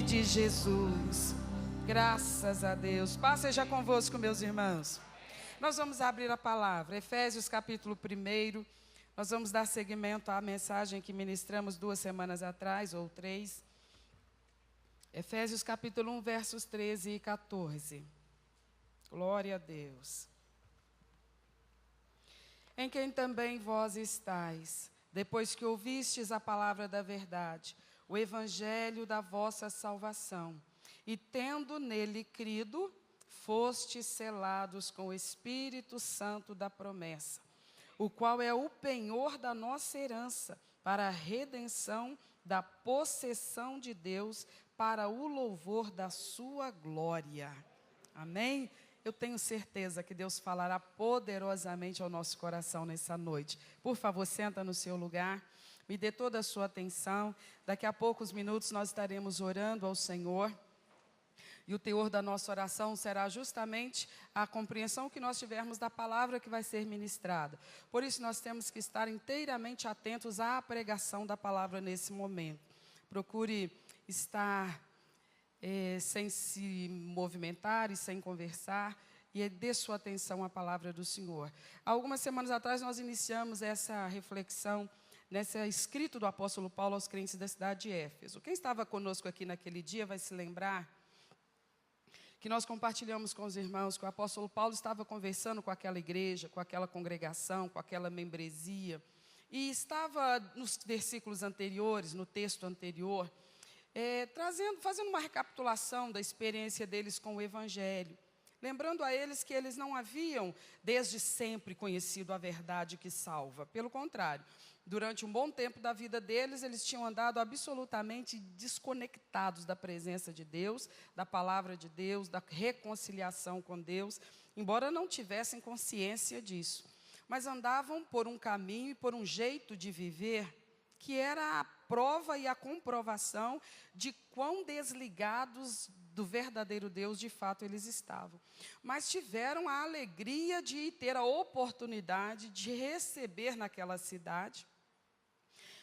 De Jesus, graças a Deus. Paz seja convosco, meus irmãos. Nós vamos abrir a palavra, Efésios capítulo 1. Nós vamos dar seguimento à mensagem que ministramos 2 semanas atrás, ou 3. Efésios capítulo 1, versos 13 e 14. Glória a Deus. Em quem também vós estáis, depois que ouvistes a palavra da verdade, o evangelho da vossa salvação, e tendo nele crido, fostes selados com o Espírito Santo da promessa, o qual é o penhor da nossa herança, para a redenção da possessão de Deus, para o louvor da sua glória. Amém? Eu tenho certeza que Deus falará poderosamente ao nosso coração nessa noite. Por favor, senta no seu lugar. Me dê toda a sua atenção. Daqui a poucos minutos nós estaremos orando ao Senhor. E o teor da nossa oração será justamente a compreensão que nós tivermos da palavra que vai ser ministrada. Por isso nós temos que estar inteiramente atentos à pregação da palavra nesse momento. Procure estar sem se movimentar e sem conversar. E dê sua atenção à palavra do Senhor. Algumas semanas atrás nós iniciamos essa reflexão nesse escrito do apóstolo Paulo aos crentes da cidade de Éfeso. Quem estava conosco aqui naquele dia vai se lembrar que nós compartilhamos com os irmãos que o apóstolo Paulo estava conversando com aquela igreja, com aquela congregação, com aquela membresia, e estava nos versículos anteriores, no texto anterior, fazendo uma recapitulação da experiência deles com o evangelho, lembrando a eles que eles não haviam desde sempre conhecido a verdade que salva. Pelo contrário, durante um bom tempo da vida deles, eles tinham andado absolutamente desconectados da presença de Deus, da palavra de Deus, da reconciliação com Deus, embora não tivessem consciência disso. Mas andavam por um caminho e por um jeito de viver que era a prova e a comprovação de quão desligados do verdadeiro Deus de fato eles estavam. Mas tiveram a alegria de ter a oportunidade de receber naquela cidade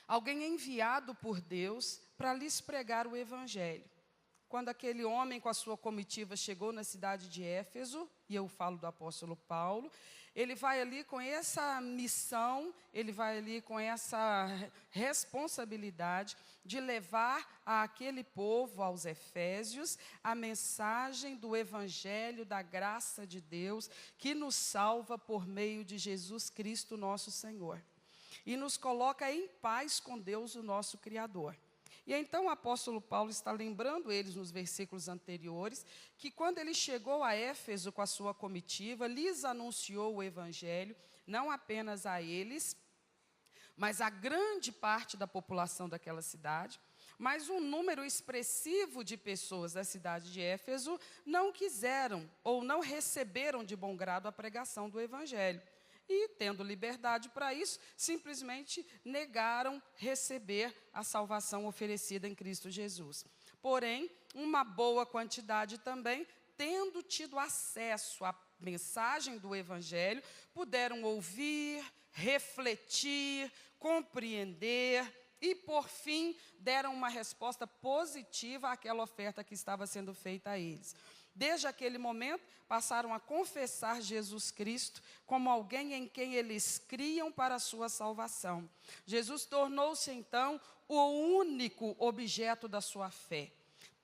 alguém enviado por Deus para lhes pregar o evangelho. Quando aquele homem com a sua comitiva chegou na cidade de Éfeso, e eu falo do apóstolo Paulo, ele vai ali com essa missão, ele vai ali com essa responsabilidade de levar àquele povo, aos efésios, a mensagem do evangelho, da graça de Deus, que nos salva por meio de Jesus Cristo, nosso Senhor. E nos coloca em paz com Deus, o nosso Criador. E então o apóstolo Paulo está lembrando eles nos versículos anteriores, que quando ele chegou a Éfeso com a sua comitiva, lhes anunciou o evangelho, não apenas a eles, mas a grande parte da população daquela cidade, mas um número expressivo de pessoas da cidade de Éfeso não quiseram ou não receberam de bom grado a pregação do evangelho. E, tendo liberdade para isso, simplesmente negaram receber a salvação oferecida em Cristo Jesus. Porém, uma boa quantidade também, tendo tido acesso à mensagem do evangelho, puderam ouvir, refletir, compreender e, por fim, deram uma resposta positiva àquela oferta que estava sendo feita a eles. Desde aquele momento, passaram a confessar Jesus Cristo como alguém em quem eles criam para a sua salvação. Jesus tornou-se, então, o único objeto da sua fé.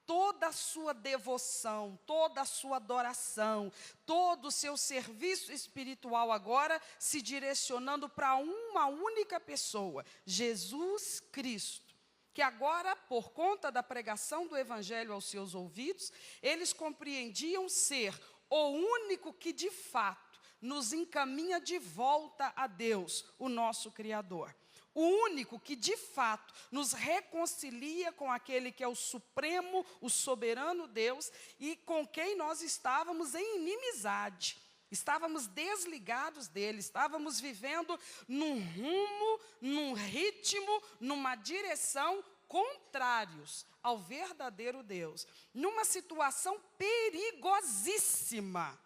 Toda a sua devoção, toda a sua adoração, todo o seu serviço espiritual agora se direcionando para uma única pessoa, Jesus Cristo. Que agora, por conta da pregação do evangelho aos seus ouvidos, eles compreendiam ser o único que de fato nos encaminha de volta a Deus, o nosso Criador. O único que de fato nos reconcilia com aquele que é o supremo, o soberano Deus, e com quem nós estávamos em inimizade. Estávamos desligados dele, estávamos vivendo num rumo, num ritmo, numa direção contrários ao verdadeiro Deus, numa situação perigosíssima.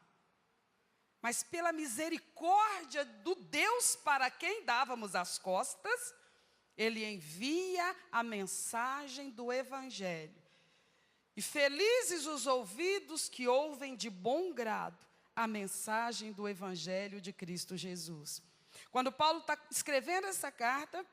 Mas pela misericórdia do Deus para quem dávamos as costas, Ele envia a mensagem do evangelho. E felizes os ouvidos que ouvem de bom grado a mensagem do Evangelho de Cristo Jesus. Quando Paulo está escrevendo essa carta,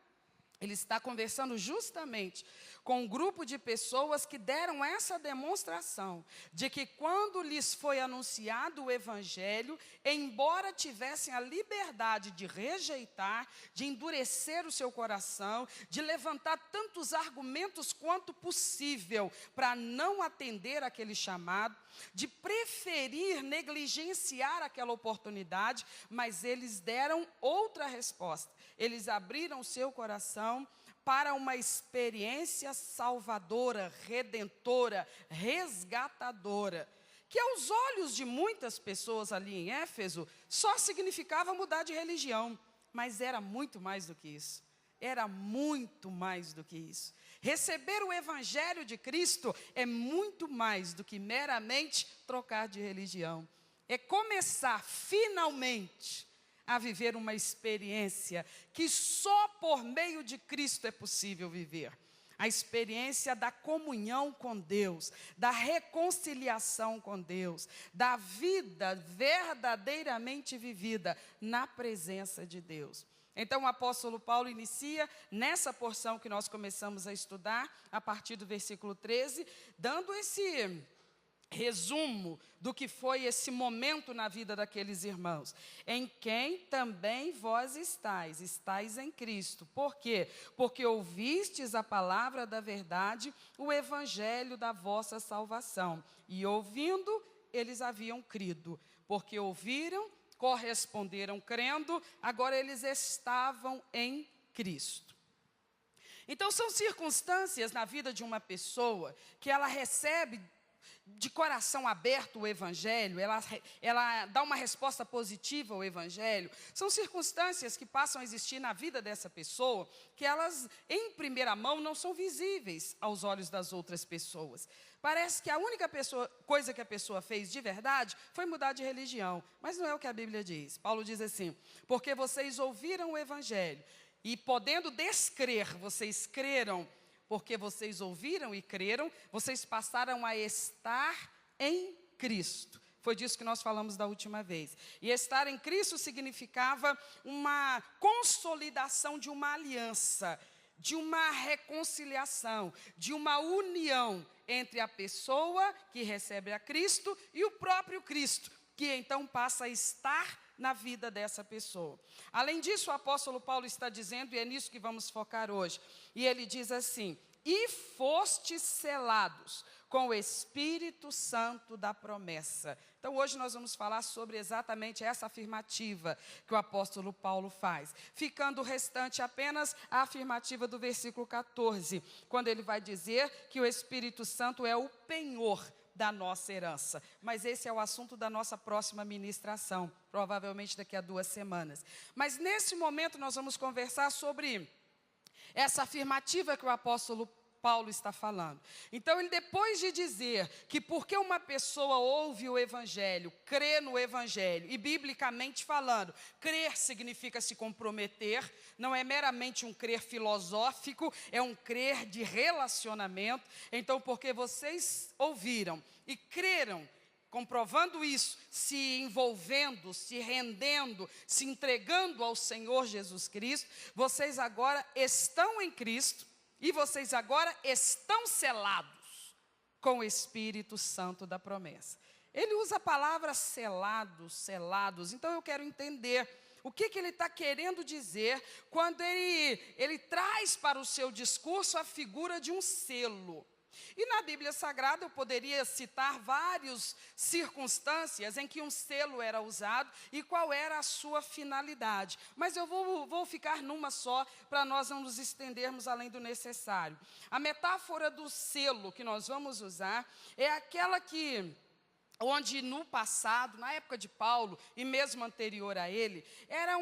ele está conversando justamente com um grupo de pessoas que deram essa demonstração de que quando lhes foi anunciado o Evangelho, embora tivessem a liberdade de rejeitar, de endurecer o seu coração, de levantar tantos argumentos quanto possível para não atender aquele chamado, de preferir negligenciar aquela oportunidade, mas eles deram outra resposta. Eles abriram seu coração para uma experiência salvadora, redentora, resgatadora, que aos olhos de muitas pessoas ali em Éfeso, só significava mudar de religião, mas era muito mais do que isso. Era muito mais do que isso. Receber o Evangelho de Cristo é muito mais do que meramente trocar de religião. É começar finalmente a viver uma experiência que só por meio de Cristo é possível viver. A experiência da comunhão com Deus, da reconciliação com Deus, da vida verdadeiramente vivida na presença de Deus. Então o apóstolo Paulo inicia nessa porção que nós começamos a estudar, a partir do versículo 13, dando esse resumo do que foi esse momento na vida daqueles irmãos, em quem também vós estáis em Cristo. Por quê? Porque ouvistes a palavra da verdade, o evangelho da vossa salvação, e ouvindo, eles haviam crido, porque ouviram, corresponderam crendo, agora eles estavam em Cristo. Então são circunstâncias na vida de uma pessoa que ela recebe de coração aberto o Evangelho, ela dá uma resposta positiva ao Evangelho. São circunstâncias que passam a existir na vida dessa pessoa, que elas, em primeira mão, não são visíveis aos olhos das outras pessoas. Parece que a única coisa que a pessoa fez de verdade foi mudar de religião, mas não é o que a Bíblia diz. Paulo diz assim: porque vocês ouviram o Evangelho, e podendo descrer, vocês creram. Porque vocês ouviram e creram, vocês passaram a estar em Cristo. Foi disso que nós falamos da última vez. E estar em Cristo significava uma consolidação de uma aliança, de uma reconciliação, de uma união entre a pessoa que recebe a Cristo e o próprio Cristo, que então passa a estar na vida dessa pessoa. Além disso, o apóstolo Paulo está dizendo, e é nisso que vamos focar hoje, e ele diz assim: e fostes selados com o Espírito Santo da promessa. Então hoje nós vamos falar sobre exatamente essa afirmativa que o apóstolo Paulo faz, ficando o restante apenas a afirmativa do versículo 14, quando ele vai dizer que o Espírito Santo é o penhor da nossa herança. Mas esse é o assunto da nossa próxima ministração, provavelmente daqui a 2 semanas. Mas nesse momento nós vamos conversar sobre essa afirmativa que o apóstolo Paulo está falando. Então ele, depois de dizer que porque uma pessoa ouve o Evangelho, crê no Evangelho, e biblicamente falando, crer significa se comprometer, não é meramente um crer filosófico, é um crer de relacionamento. Então, porque vocês ouviram e creram, comprovando isso, se envolvendo, se rendendo, se entregando ao Senhor Jesus Cristo, vocês agora estão em Cristo, e vocês agora estão selados com o Espírito Santo da promessa. Ele usa a palavra selados, selados. Então eu quero entender o que ele está querendo dizer quando ele traz para o seu discurso a figura de um selo. E na Bíblia Sagrada eu poderia citar várias circunstâncias em que um selo era usado e qual era a sua finalidade. Mas eu vou ficar numa só para nós não nos estendermos além do necessário. A metáfora do selo que nós vamos usar é aquela onde no passado, na época de Paulo e mesmo anterior a ele, era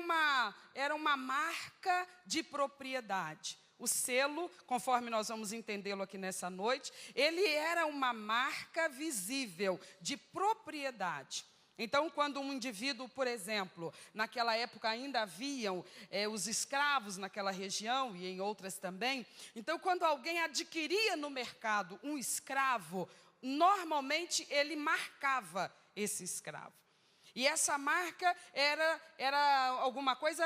uma marca de propriedade. O selo, conforme nós vamos entendê-lo aqui nessa noite, ele era uma marca visível de propriedade. Então, quando um indivíduo, por exemplo, naquela época ainda haviam os escravos naquela região e em outras também, então quando alguém adquiria no mercado um escravo, normalmente ele marcava esse escravo. E essa marca era alguma coisa,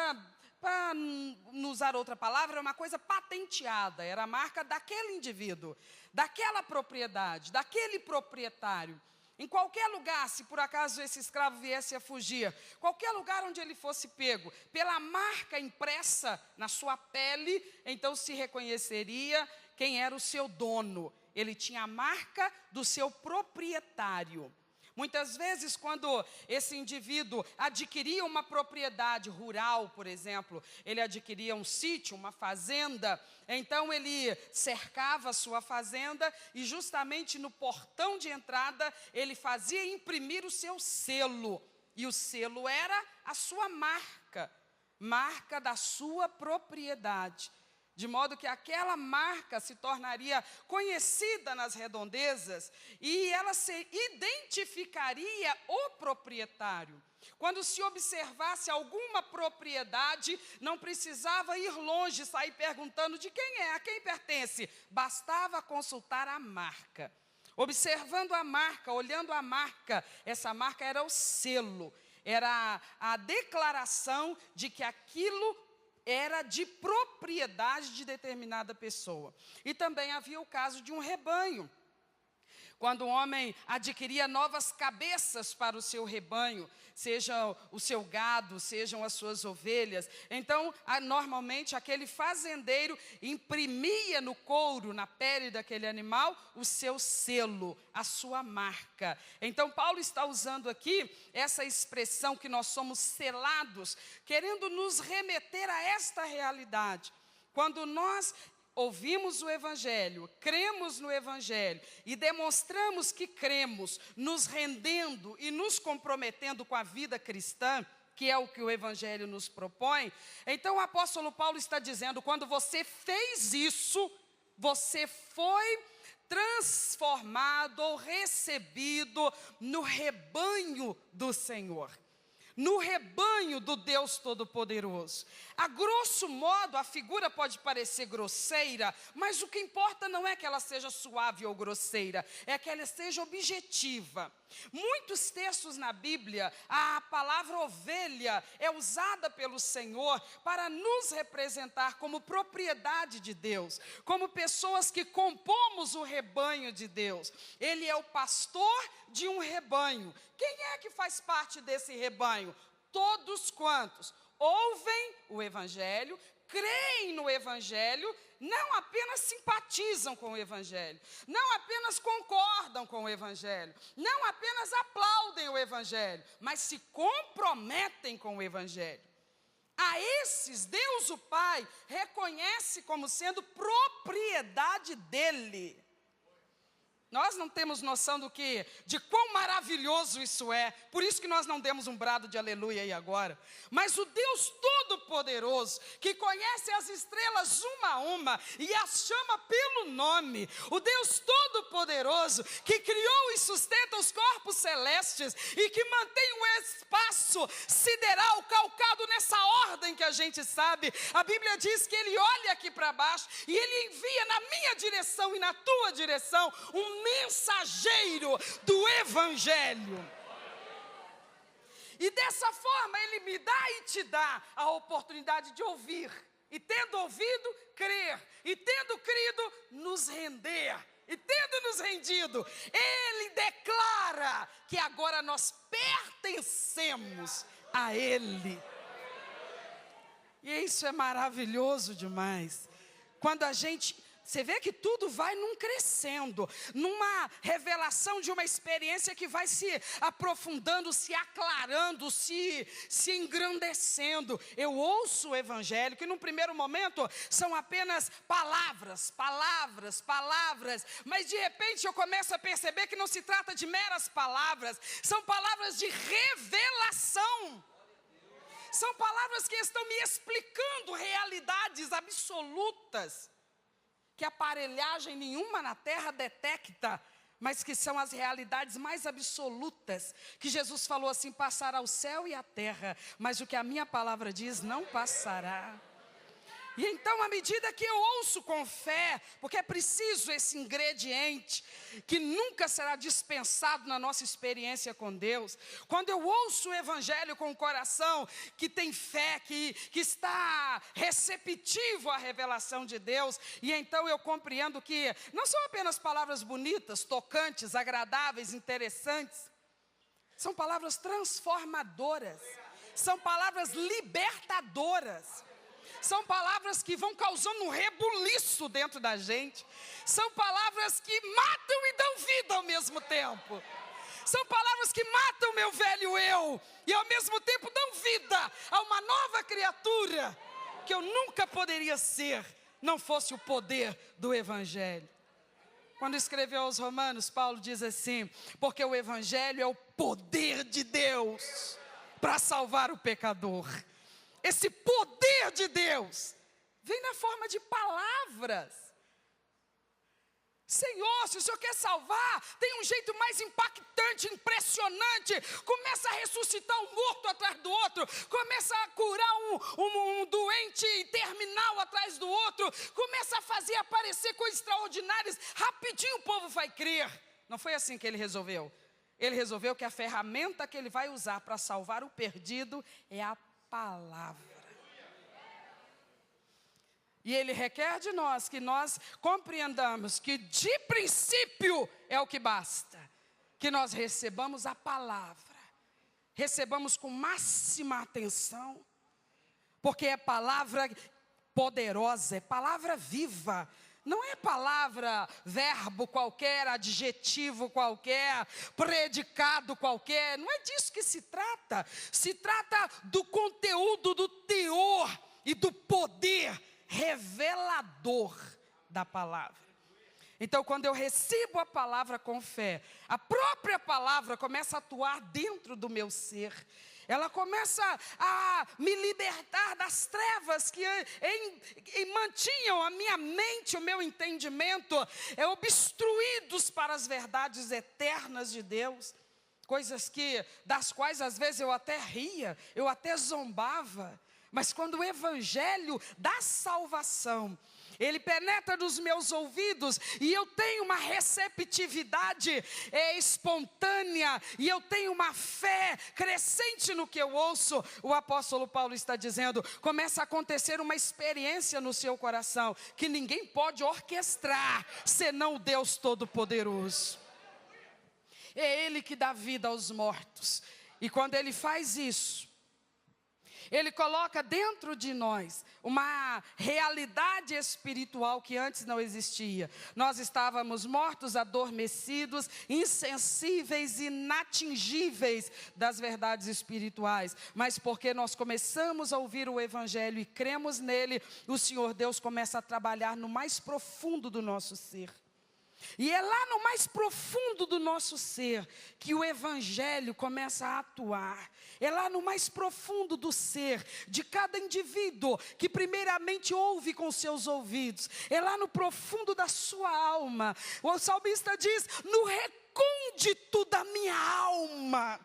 para não usar outra palavra, uma coisa patenteada, era a marca daquele indivíduo, daquela propriedade, daquele proprietário. Em qualquer lugar, se por acaso esse escravo viesse a fugir, qualquer lugar onde ele fosse pego, pela marca impressa na sua pele, então se reconheceria quem era o seu dono. Ele tinha a marca do seu proprietário. Muitas vezes, quando esse indivíduo adquiria uma propriedade rural, por exemplo, ele adquiria um sítio, uma fazenda, então ele cercava a sua fazenda e justamente no portão de entrada ele fazia imprimir o seu selo. E o selo era a sua marca, marca da sua propriedade. De modo que aquela marca se tornaria conhecida nas redondezas e ela se identificaria o proprietário. Quando se observasse alguma propriedade, não precisava ir longe, sair perguntando de quem é, a quem pertence. Bastava consultar a marca. Observando a marca, olhando a marca, essa marca era o selo, era a declaração de que aquilo era de propriedade de determinada pessoa. E também havia o caso de um rebanho. Quando o homem adquiria novas cabeças para o seu rebanho, seja o seu gado, sejam as suas ovelhas, então, normalmente, aquele fazendeiro imprimia no couro, na pele daquele animal, o seu selo, a sua marca. Então, Paulo está usando aqui essa expressão que nós somos selados, querendo nos remeter a esta realidade. Quando nós ouvimos o Evangelho, cremos no Evangelho e demonstramos que cremos, nos rendendo e nos comprometendo com a vida cristã, que é o que o Evangelho nos propõe, então o apóstolo Paulo está dizendo, quando você fez isso, você foi transformado ou recebido no rebanho do Senhor. No rebanho do Deus Todo-Poderoso. A grosso modo, a figura pode parecer grosseira, mas o que importa não é que ela seja suave ou grosseira, é que ela seja objetiva. Muitos textos na Bíblia, a palavra ovelha é usada pelo Senhor para nos representar como propriedade de Deus, como pessoas que compomos o rebanho de Deus. Ele é o pastor de um rebanho. Quem é que faz parte desse rebanho? Todos quantos ouvem o Evangelho, creem no Evangelho, não apenas simpatizam com o Evangelho, não apenas concordam com o Evangelho, não apenas aplaudem o Evangelho, mas se comprometem com o Evangelho. A esses, Deus o Pai reconhece como sendo propriedade dEle. Nós não temos noção de quão maravilhoso isso é. Por isso que nós não demos um brado de aleluia aí agora. Mas o Deus Todo-Poderoso, que conhece as estrelas uma a uma e as chama pelo nome. O Deus Todo-Poderoso, que criou e sustenta os corpos celestes e que mantém o espaço sideral calcado nessa ordem que a gente sabe. A Bíblia diz que Ele olha aqui para baixo e Ele envia na minha direção e na tua direção um mensageiro do Evangelho. E dessa forma Ele me dá e te dá a oportunidade de ouvir. E tendo ouvido, crer. E tendo crido, nos render. E tendo nos rendido, Ele declara que agora nós pertencemos a Ele. E isso é maravilhoso demais. Quando a gente... Você vê que tudo vai num crescendo, numa revelação de uma experiência que vai se aprofundando, se aclarando, se engrandecendo. Eu ouço o Evangelho, que num primeiro momento são apenas palavras, mas de repente eu começo a perceber que não se trata de meras palavras, são palavras de revelação. São palavras que estão me explicando realidades absolutas, que aparelhagem nenhuma na terra detecta, mas que são as realidades mais absolutas, que Jesus falou assim, passará o céu e a terra, mas o que a minha palavra diz não passará. E então, à medida que eu ouço com fé, porque é preciso esse ingrediente que nunca será dispensado na nossa experiência com Deus. Quando eu ouço o Evangelho com o coração que tem fé, que está receptivo à revelação de Deus, e então eu compreendo que não são apenas palavras bonitas, tocantes, agradáveis, interessantes, são palavras transformadoras, são palavras libertadoras. São palavras que vão causando um rebuliço dentro da gente. São palavras que matam e dão vida ao mesmo tempo. São palavras que matam o meu velho eu e ao mesmo tempo dão vida a uma nova criatura que eu nunca poderia ser, não fosse o poder do Evangelho. Quando escreveu aos Romanos, Paulo diz assim: porque o Evangelho é o poder de Deus para salvar o pecador. Esse poder de Deus vem na forma de palavras. Senhor, se o Senhor quer salvar, tem um jeito mais impactante, impressionante. Começa a ressuscitar um morto atrás do outro. Começa a curar um doente terminal atrás do outro. Começa a fazer aparecer coisas extraordinárias. Rapidinho o povo vai crer. Não foi assim que ele resolveu. Ele resolveu que a ferramenta que ele vai usar para salvar o perdido é a palavra. E ele requer de nós que nós compreendamos que de princípio é o que basta, que nós recebamos a palavra, recebamos com máxima atenção, porque é palavra poderosa, é palavra viva. Não é palavra, verbo qualquer, adjetivo qualquer, predicado qualquer. Não é disso que se trata. Se trata do conteúdo, do teor e do poder revelador da palavra. Então, quando eu recebo a palavra com fé, a própria palavra começa a atuar dentro do meu ser. Ela começa a me libertar das trevas que mantinham a minha mente, o meu entendimento, obstruídos para as verdades eternas de Deus. Coisas das quais às vezes eu até ria, eu até zombava. Mas quando o Evangelho da salvação, ele penetra nos meus ouvidos e eu tenho uma receptividade espontânea e eu tenho uma fé crescente no que eu ouço, o apóstolo Paulo está dizendo, começa a acontecer uma experiência no seu coração que ninguém pode orquestrar, senão o Deus Todo-Poderoso. É Ele que dá vida aos mortos. E quando Ele faz isso, Ele coloca dentro de nós uma realidade espiritual que antes não existia. Nós estávamos mortos, adormecidos, insensíveis, inatingíveis das verdades espirituais. Mas porque nós começamos a ouvir o Evangelho e cremos nele, o Senhor Deus começa a trabalhar no mais profundo do nosso ser. E é lá no mais profundo do nosso ser que o Evangelho começa a atuar. É lá no mais profundo do ser de cada indivíduo que primeiramente ouve com seus ouvidos. É lá no profundo da sua alma. O salmista diz, no recôndito da minha alma.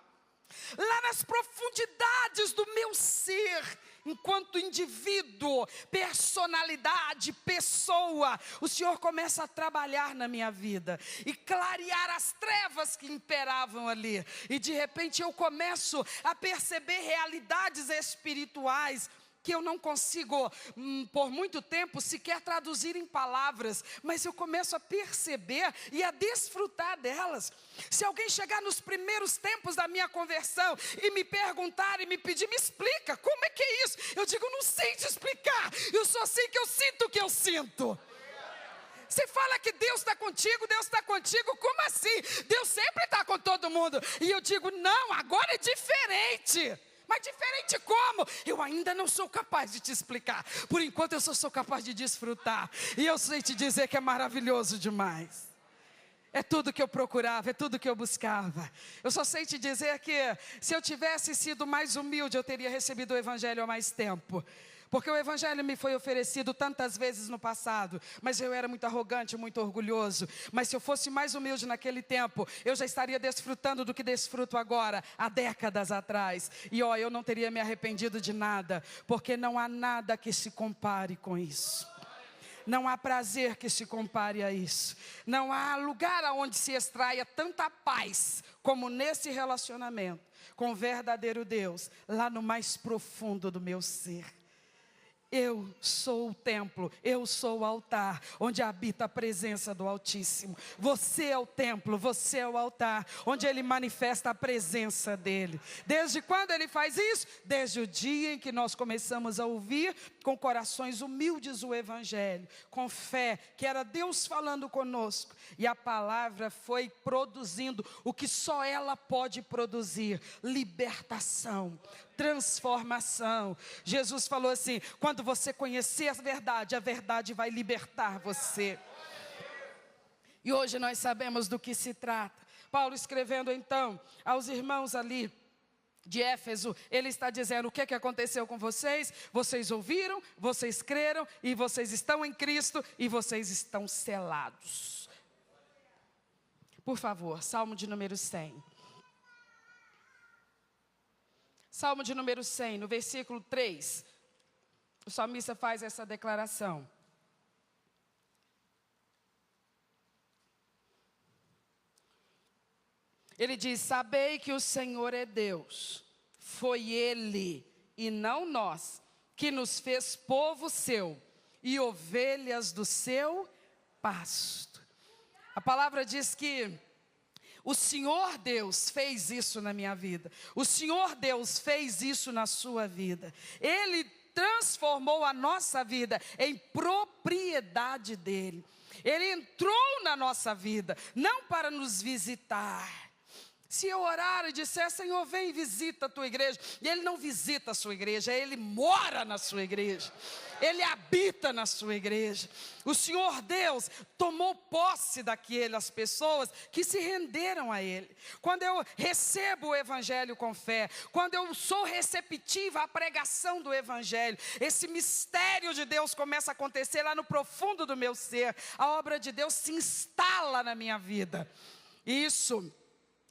Lá nas profundidades do meu ser, enquanto indivíduo, personalidade, pessoa, o Senhor começa a trabalhar na minha vida e clarear as trevas que imperavam ali. E de repente eu começo a perceber realidades espirituais que eu não consigo, por muito tempo, sequer traduzir em palavras, mas eu começo a perceber e a desfrutar delas. Se alguém chegar nos primeiros tempos da minha conversão e me perguntar e me pedir, me explica, como é que é isso? Eu digo, não sei te explicar, eu só sei que eu sinto o que eu sinto. Você fala que Deus está contigo, como assim? Deus sempre está com todo mundo. E eu digo, não, agora é diferente. Mas diferente como? Eu ainda não sou capaz de te explicar. Por enquanto eu só sou capaz de desfrutar. E eu sei te dizer que é maravilhoso demais. É tudo que eu procurava, é tudo que eu buscava. Eu só sei te dizer que se eu tivesse sido mais humilde, eu teria recebido o Evangelho há mais tempo. Porque o evangelho me foi oferecido tantas vezes no passado, mas eu era muito arrogante, muito orgulhoso. Mas se eu fosse mais humilde naquele tempo, eu já estaria desfrutando do que desfruto agora, há décadas atrás. E eu não teria me arrependido de nada, porque não há nada que se compare com isso. Não há prazer que se compare a isso. Não há lugar onde se extraia tanta paz como nesse relacionamento com o verdadeiro Deus, lá no mais profundo do meu ser. Eu sou o templo, eu sou o altar, onde habita a presença do Altíssimo. Você é o templo, você é o altar, onde Ele manifesta a presença dEle. Desde quando Ele faz isso? Desde o dia em que nós começamos a ouvir com corações humildes o Evangelho, com fé, que era Deus falando conosco. E a palavra foi produzindo o que só ela pode produzir: libertação, transformação. Jesus falou assim: quando você conhecer a verdade vai libertar você. E hoje nós sabemos do que se trata. Paulo escrevendo então aos irmãos ali de Éfeso, ele está dizendo: o que aconteceu com vocês? Vocês ouviram, vocês creram, e vocês estão em Cristo, e vocês estão selados. Por favor, Salmo de número 100. Salmo de número 100, no versículo 3, o salmista faz essa declaração. Ele diz: sabei que o Senhor é Deus, foi Ele e não nós, que nos fez povo seu e ovelhas do seu pasto. A palavra diz que o Senhor Deus fez isso na minha vida. O Senhor Deus fez isso na sua vida. Ele transformou a nossa vida em propriedade dEle. Ele entrou na nossa vida, não para nos visitar. Se eu orar e disser: Senhor, vem e visita a tua igreja, e Ele não visita a sua igreja, Ele mora na sua igreja, Ele habita na sua igreja. O Senhor Deus tomou posse daquelas pessoas que se renderam a Ele. Quando eu recebo o Evangelho com fé, quando eu sou receptiva à pregação do Evangelho, esse mistério de Deus começa a acontecer lá no profundo do meu ser. A obra de Deus se instala na minha vida. Isso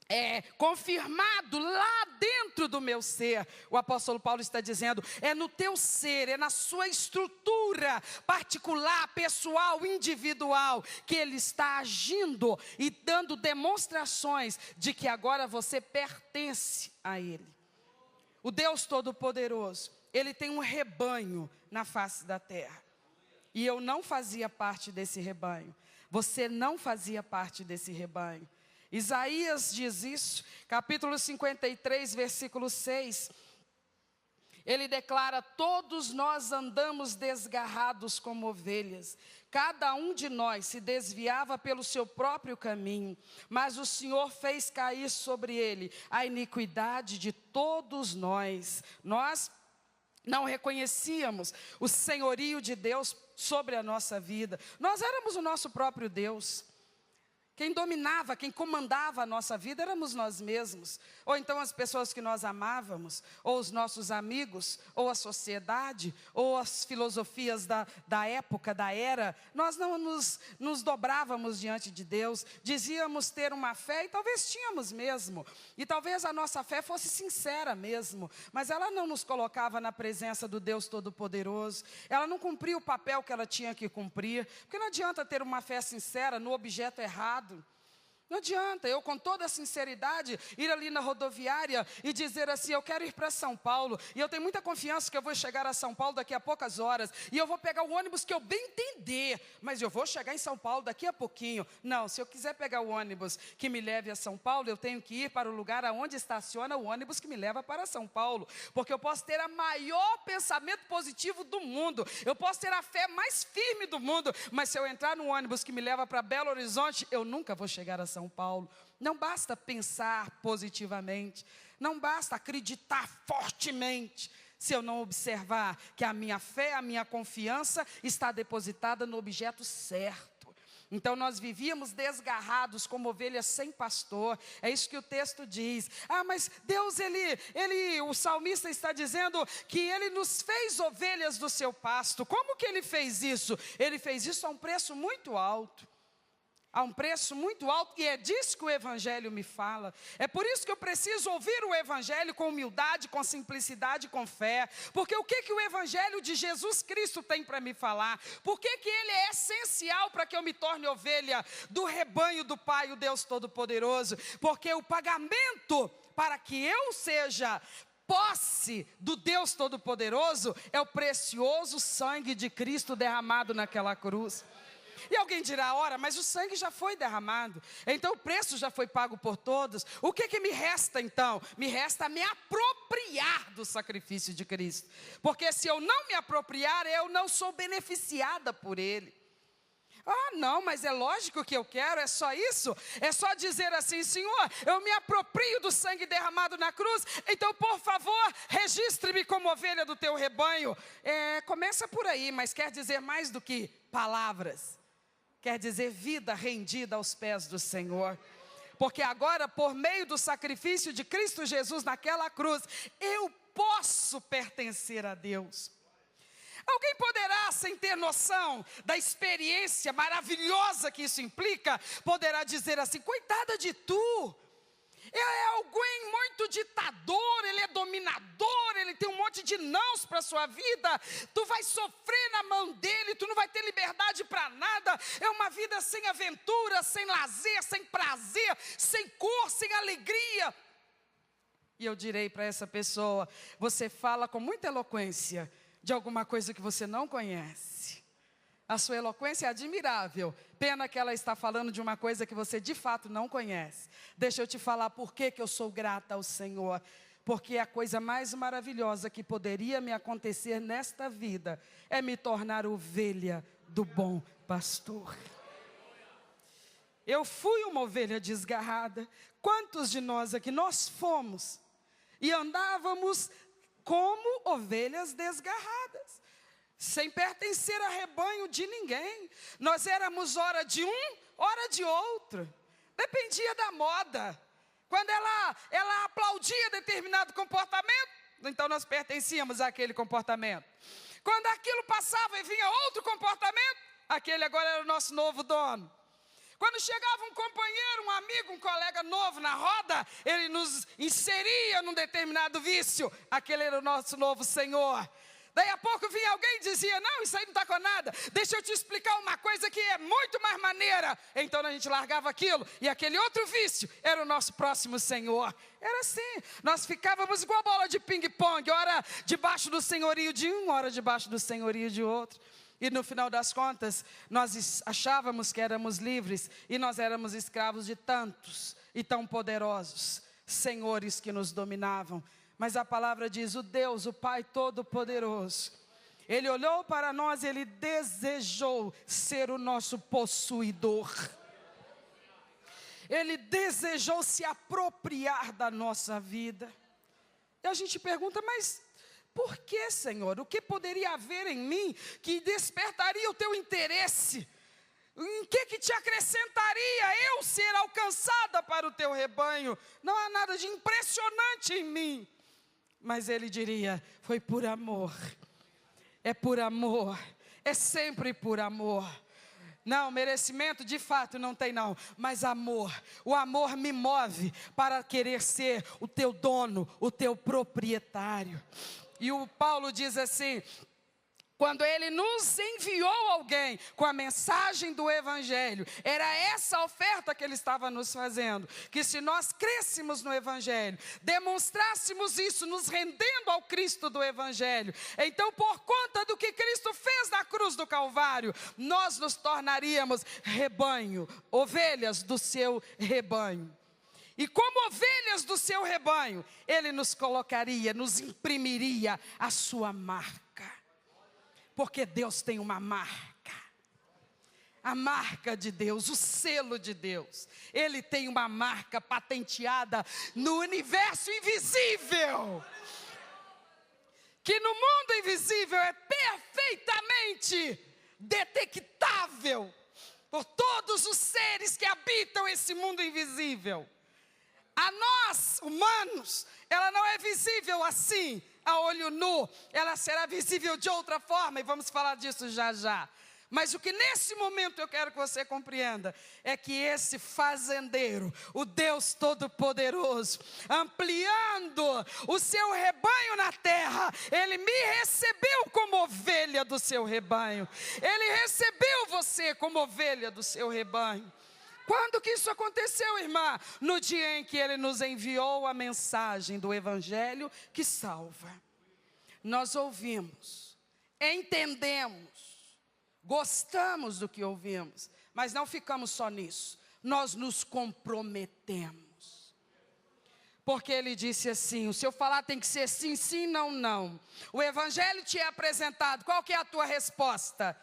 é confirmado lá dentro do meu ser. O apóstolo Paulo está dizendo: é no teu ser, é na sua estrutura particular, pessoal, individual, que Ele está agindo e dando demonstrações de que agora você pertence a Ele. O Deus Todo-Poderoso, Ele tem um rebanho na face da terra. E eu não fazia parte desse rebanho. Você não fazia parte desse rebanho. Isaías diz isso, capítulo 53, versículo 6. Ele declara: todos nós andamos desgarrados como ovelhas. Cada um de nós se desviava pelo seu próprio caminho, mas o Senhor fez cair sobre ele a iniquidade de todos nós. Nós não reconhecíamos o senhorio de Deus sobre a nossa vida. Nós éramos o nosso próprio Deus. Quem dominava, quem comandava a nossa vida éramos nós mesmos. Ou então as pessoas que nós amávamos, ou os nossos amigos, ou a sociedade, ou as filosofias da época, da era. Nós não nos dobrávamos diante de Deus. Dizíamos ter uma fé, e talvez tínhamos mesmo. E talvez a nossa fé fosse sincera mesmo. Mas ela não nos colocava na presença do Deus Todo-Poderoso. Ela não cumpria o papel que ela tinha que cumprir. Porque não adianta ter uma fé sincera no objeto errado. Não adianta eu, com toda a sinceridade, ir ali na rodoviária e dizer assim: eu quero ir para São Paulo, e eu tenho muita confiança que eu vou chegar a São Paulo daqui a poucas horas, e eu vou pegar o ônibus que eu bem entender, mas eu vou chegar em São Paulo daqui a pouquinho. Não, se eu quiser pegar o ônibus que me leve a São Paulo, eu tenho que ir para o lugar aonde estaciona o ônibus que me leva para São Paulo, porque eu posso ter o maior pensamento positivo do mundo, eu posso ter a fé mais firme do mundo, mas se eu entrar no ônibus que me leva para Belo Horizonte, eu nunca vou chegar a São Paulo. Não basta pensar positivamente, não basta acreditar fortemente, se eu não observar que a minha fé, a minha confiança está depositada no objeto certo. Então nós vivíamos desgarrados como ovelhas sem pastor. É isso que o texto diz. Mas Deus, o salmista está dizendo que Ele nos fez ovelhas do seu pasto. Como que Ele fez isso? Ele fez isso a um preço muito alto. A um preço muito alto, e é disso que o Evangelho me fala. É por isso que eu preciso ouvir o Evangelho com humildade, com simplicidade, com fé. Porque o que o Evangelho de Jesus Cristo tem para me falar? Por que Ele é essencial para que eu me torne ovelha do rebanho do Pai, o Deus Todo-Poderoso? Porque o pagamento para que eu seja posse do Deus Todo-Poderoso é o precioso sangue de Cristo derramado naquela cruz. E alguém dirá, ora, mas o sangue já foi derramado, então o preço já foi pago por todos. O que me resta então? Me resta me apropriar do sacrifício de Cristo. Porque se eu não me apropriar, eu não sou beneficiada por Ele. Não, mas é lógico que eu quero, é só isso? É só dizer assim, Senhor, eu me aproprio do sangue derramado na cruz, então por favor, registre-me como ovelha do teu rebanho. Começa por aí, mas quer dizer mais do que palavras. Quer dizer vida rendida aos pés do Senhor. Porque agora, por meio do sacrifício de Cristo Jesus naquela cruz, eu posso pertencer a Deus. Alguém poderá, sem ter noção da experiência maravilhosa que isso implica, poderá dizer assim, coitada de tu. É alguém muito ditador, ele é dominador, ele tem um monte de nãos para a sua vida. Tu vai sofrer na mão dele, tu não vai ter liberdade para nada. É uma vida sem aventura, sem lazer, sem prazer, sem cor, sem alegria. E eu direi para essa pessoa, você fala com muita eloquência de alguma coisa que você não conhece. A sua eloquência é admirável. Pena que ela está falando de uma coisa que você de fato não conhece. Deixa eu te falar por que eu sou grata ao Senhor. Porque a coisa mais maravilhosa que poderia me acontecer nesta vida é me tornar ovelha do bom pastor. Eu fui uma ovelha desgarrada. Quantos de nós aqui nós fomos e andávamos como ovelhas desgarradas, sem pertencer a rebanho de ninguém. Nós éramos hora de um, hora de outro. Dependia da moda. Quando ela aplaudia determinado comportamento, então nós pertencíamos àquele comportamento. Quando aquilo passava e vinha outro comportamento, aquele agora era o nosso novo dono. Quando chegava um companheiro, um amigo, um colega novo na roda, ele nos inseria num determinado vício, aquele era o nosso novo senhor. Daí a pouco vinha alguém e dizia, não, isso aí não está com nada, deixa eu te explicar uma coisa que é muito mais maneira. Então a gente largava aquilo e aquele outro vício era o nosso próximo senhor. Era assim, nós ficávamos igual bola de ping-pong, hora debaixo do senhorio de um, hora debaixo do senhorio de outro. E no final das contas, nós achávamos que éramos livres e nós éramos escravos de tantos e tão poderosos senhores que nos dominavam. Mas a palavra diz, o Deus, o Pai Todo-Poderoso, Ele olhou para nós e Ele desejou ser o nosso possuidor. Ele desejou se apropriar da nossa vida. E a gente pergunta, mas por que, Senhor? O que poderia haver em mim que despertaria o teu interesse? Em que te acrescentaria eu ser alcançada para o teu rebanho? Não há nada de impressionante em mim. Mas ele diria, foi por amor. É por amor. É sempre por amor. Não, merecimento de fato não tem não, mas amor. O amor me move para querer ser o teu dono, o teu proprietário. E o Paulo diz assim, quando ele nos enviou alguém com a mensagem do Evangelho, era essa a oferta que ele estava nos fazendo, que se nós crêssemos no Evangelho, demonstrássemos isso, nos rendendo ao Cristo do Evangelho, então por conta do que Cristo fez na cruz do Calvário, nós nos tornaríamos rebanho, ovelhas do seu rebanho. E como ovelhas do seu rebanho, Ele nos colocaria, nos imprimiria a sua marca. Porque Deus tem uma marca. A marca de Deus, o selo de Deus. Ele tem uma marca patenteada no universo invisível. Que no mundo invisível é perfeitamente detectável. por todos os seres que habitam esse mundo invisível. A nós, humanos, ela não é visível assim, a olho nu. Ela será visível de outra forma, e vamos falar disso já já. Mas o que nesse momento eu quero que você compreenda é que esse fazendeiro, o Deus Todo-Poderoso, ampliando o seu rebanho na terra, Ele me recebeu como ovelha do seu rebanho. Ele recebeu você como ovelha do seu rebanho. Quando que isso aconteceu, irmã? No dia em que Ele nos enviou a mensagem do Evangelho que salva. Nós ouvimos, entendemos, gostamos do que ouvimos, mas não ficamos só nisso. Nós nos comprometemos. Porque Ele disse assim, o seu falar tem que ser sim, sim, não, não. O Evangelho te é apresentado, qual que é a tua resposta?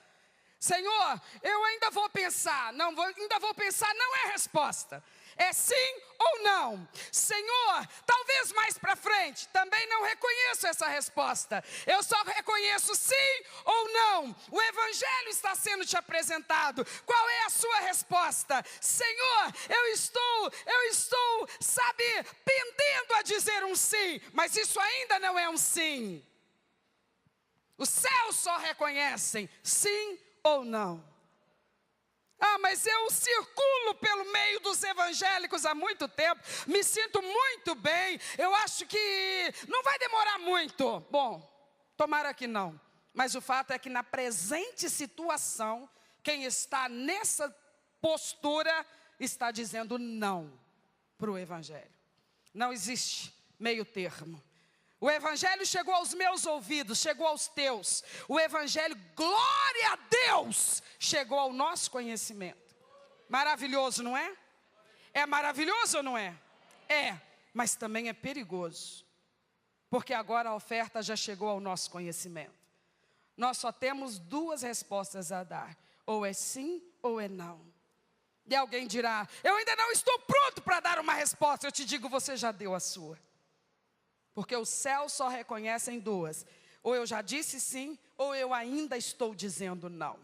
Senhor, eu ainda vou pensar. Ainda vou pensar não é resposta. É sim ou não? Senhor, talvez mais para frente, também não reconheço essa resposta. Eu só reconheço sim ou não. O Evangelho está sendo te apresentado. Qual é a sua resposta? Senhor, eu estou, sabe, pendendo a dizer um sim, mas isso ainda não é um sim. Os céus só reconhecem sim ou não. Ah, mas eu circulo pelo meio dos evangélicos há muito tempo, me sinto muito bem, eu acho que não vai demorar muito. Bom, tomara que não. Mas o fato é que na presente situação, quem está nessa postura está dizendo não para o Evangelho. Não existe meio termo. O Evangelho chegou aos meus ouvidos, chegou aos teus. O Evangelho, glória a Deus, chegou ao nosso conhecimento. Maravilhoso, não é? É maravilhoso ou não é? É, mas também é perigoso. Porque agora a oferta já chegou ao nosso conhecimento. Nós só temos duas respostas a dar. Ou é sim ou é não. E alguém dirá, eu ainda não estou pronto para dar uma resposta. Eu te digo, você já deu a sua. Porque os céus só reconhecem duas. Ou eu já disse sim, ou eu ainda estou dizendo não.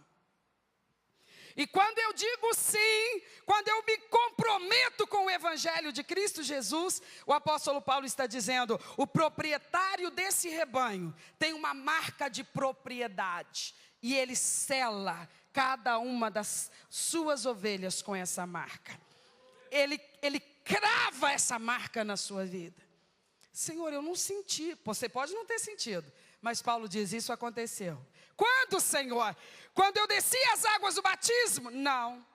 E quando eu digo sim, quando eu me comprometo com o Evangelho de Cristo Jesus, o apóstolo Paulo está dizendo, o proprietário desse rebanho tem uma marca de propriedade. E ele sela cada uma das suas ovelhas com essa marca. Ele crava essa marca na sua vida. Senhor, eu não senti. Você pode não ter sentido, mas Paulo diz, isso aconteceu. Quando, Senhor? Quando eu desci as águas do batismo? Não.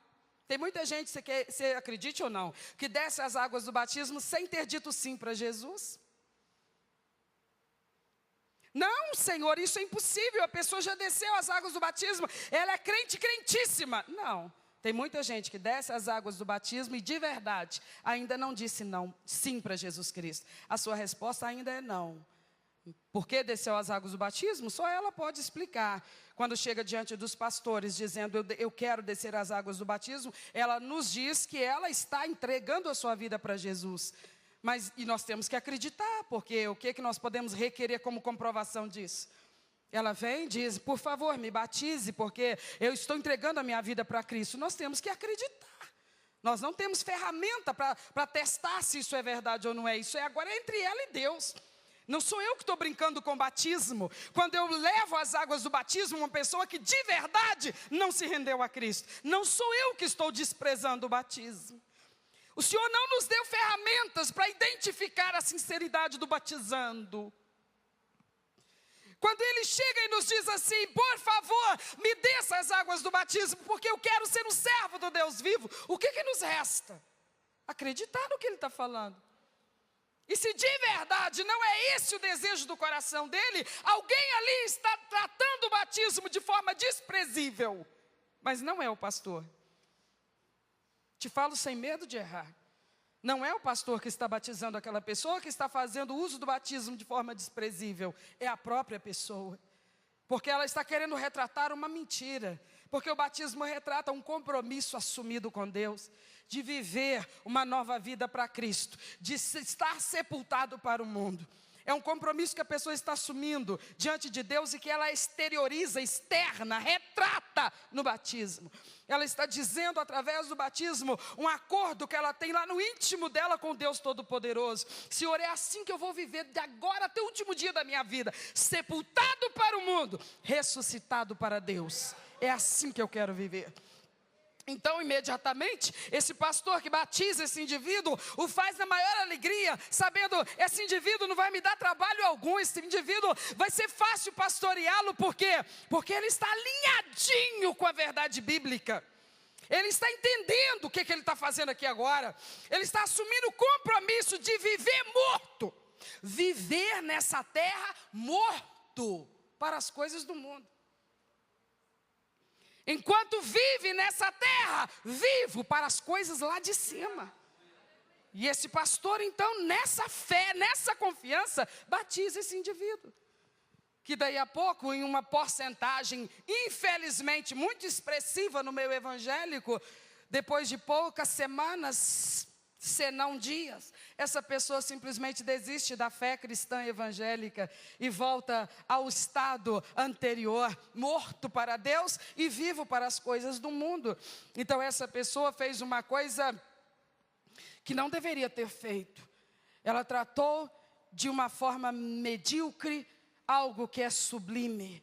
Tem muita gente, você acredite ou não, que desce as águas do batismo sem ter dito sim para Jesus. Não, Senhor, isso é impossível. A pessoa já desceu as águas do batismo, ela é crente, crentíssima. Não. Tem muita gente que desce as águas do batismo e de verdade ainda não disse não, sim para Jesus Cristo. A sua resposta ainda é não. Por que desceu as águas do batismo? Só ela pode explicar. Quando chega diante dos pastores dizendo eu quero descer as águas do batismo, ela nos diz que ela está entregando a sua vida para Jesus. E nós temos que acreditar, porque o que nós podemos requerer como comprovação disso? Ela vem e diz, por favor, me batize, porque eu estou entregando a minha vida para Cristo. Nós temos que acreditar. Nós não temos ferramenta para testar se isso é verdade ou não é. Isso é agora entre ela e Deus. Não sou eu que estou brincando com o batismo. Quando eu levo as águas do batismo, uma pessoa que de verdade não se rendeu a Cristo. Não sou eu que estou desprezando o batismo. O Senhor não nos deu ferramentas para identificar a sinceridade do batizando. Quando Ele chega e nos diz assim, por favor, me desça as águas do batismo, porque eu quero ser um servo do Deus vivo. O que nos resta? Acreditar no que Ele está falando. E se de verdade não é esse o desejo do coração dele, alguém ali está tratando o batismo de forma desprezível. Mas não é o pastor. Te falo sem medo de errar. Não é o pastor que está batizando aquela pessoa que está fazendo uso do batismo de forma desprezível. É a própria pessoa. Porque ela está querendo retratar uma mentira. Porque o batismo retrata um compromisso assumido com Deus. De viver uma nova vida para Cristo. De estar sepultado para o mundo. É um compromisso que a pessoa está assumindo diante de Deus e que ela exterioriza, externa, retrata no batismo. Ela está dizendo através do batismo um acordo que ela tem lá no íntimo dela com Deus Todo-Poderoso. Senhor, é assim que eu vou viver de agora até o último dia da minha vida. Sepultado para o mundo, ressuscitado para Deus. É assim que eu quero viver. Então, imediatamente, esse pastor que batiza esse indivíduo, o faz na maior alegria, sabendo, esse indivíduo não vai me dar trabalho algum, esse indivíduo vai ser fácil pastoreá-lo, por quê? Porque ele está alinhadinho com a verdade bíblica. Ele está entendendo o que ele está fazendo aqui agora. Ele está assumindo o compromisso de viver morto. Viver nessa terra morto para as coisas do mundo. Enquanto vive nessa terra, vivo para as coisas lá de cima. E esse pastor, então, nessa fé, nessa confiança, batiza esse indivíduo. Que daí a pouco, em uma porcentagem, infelizmente, muito expressiva no meio evangélico, depois de poucas semanas, senão dias, essa pessoa simplesmente desiste da fé cristã evangélica e volta ao estado anterior, morto para Deus e vivo para as coisas do mundo. Então essa pessoa fez uma coisa que não deveria ter feito. Ela tratou de uma forma medíocre algo que é sublime,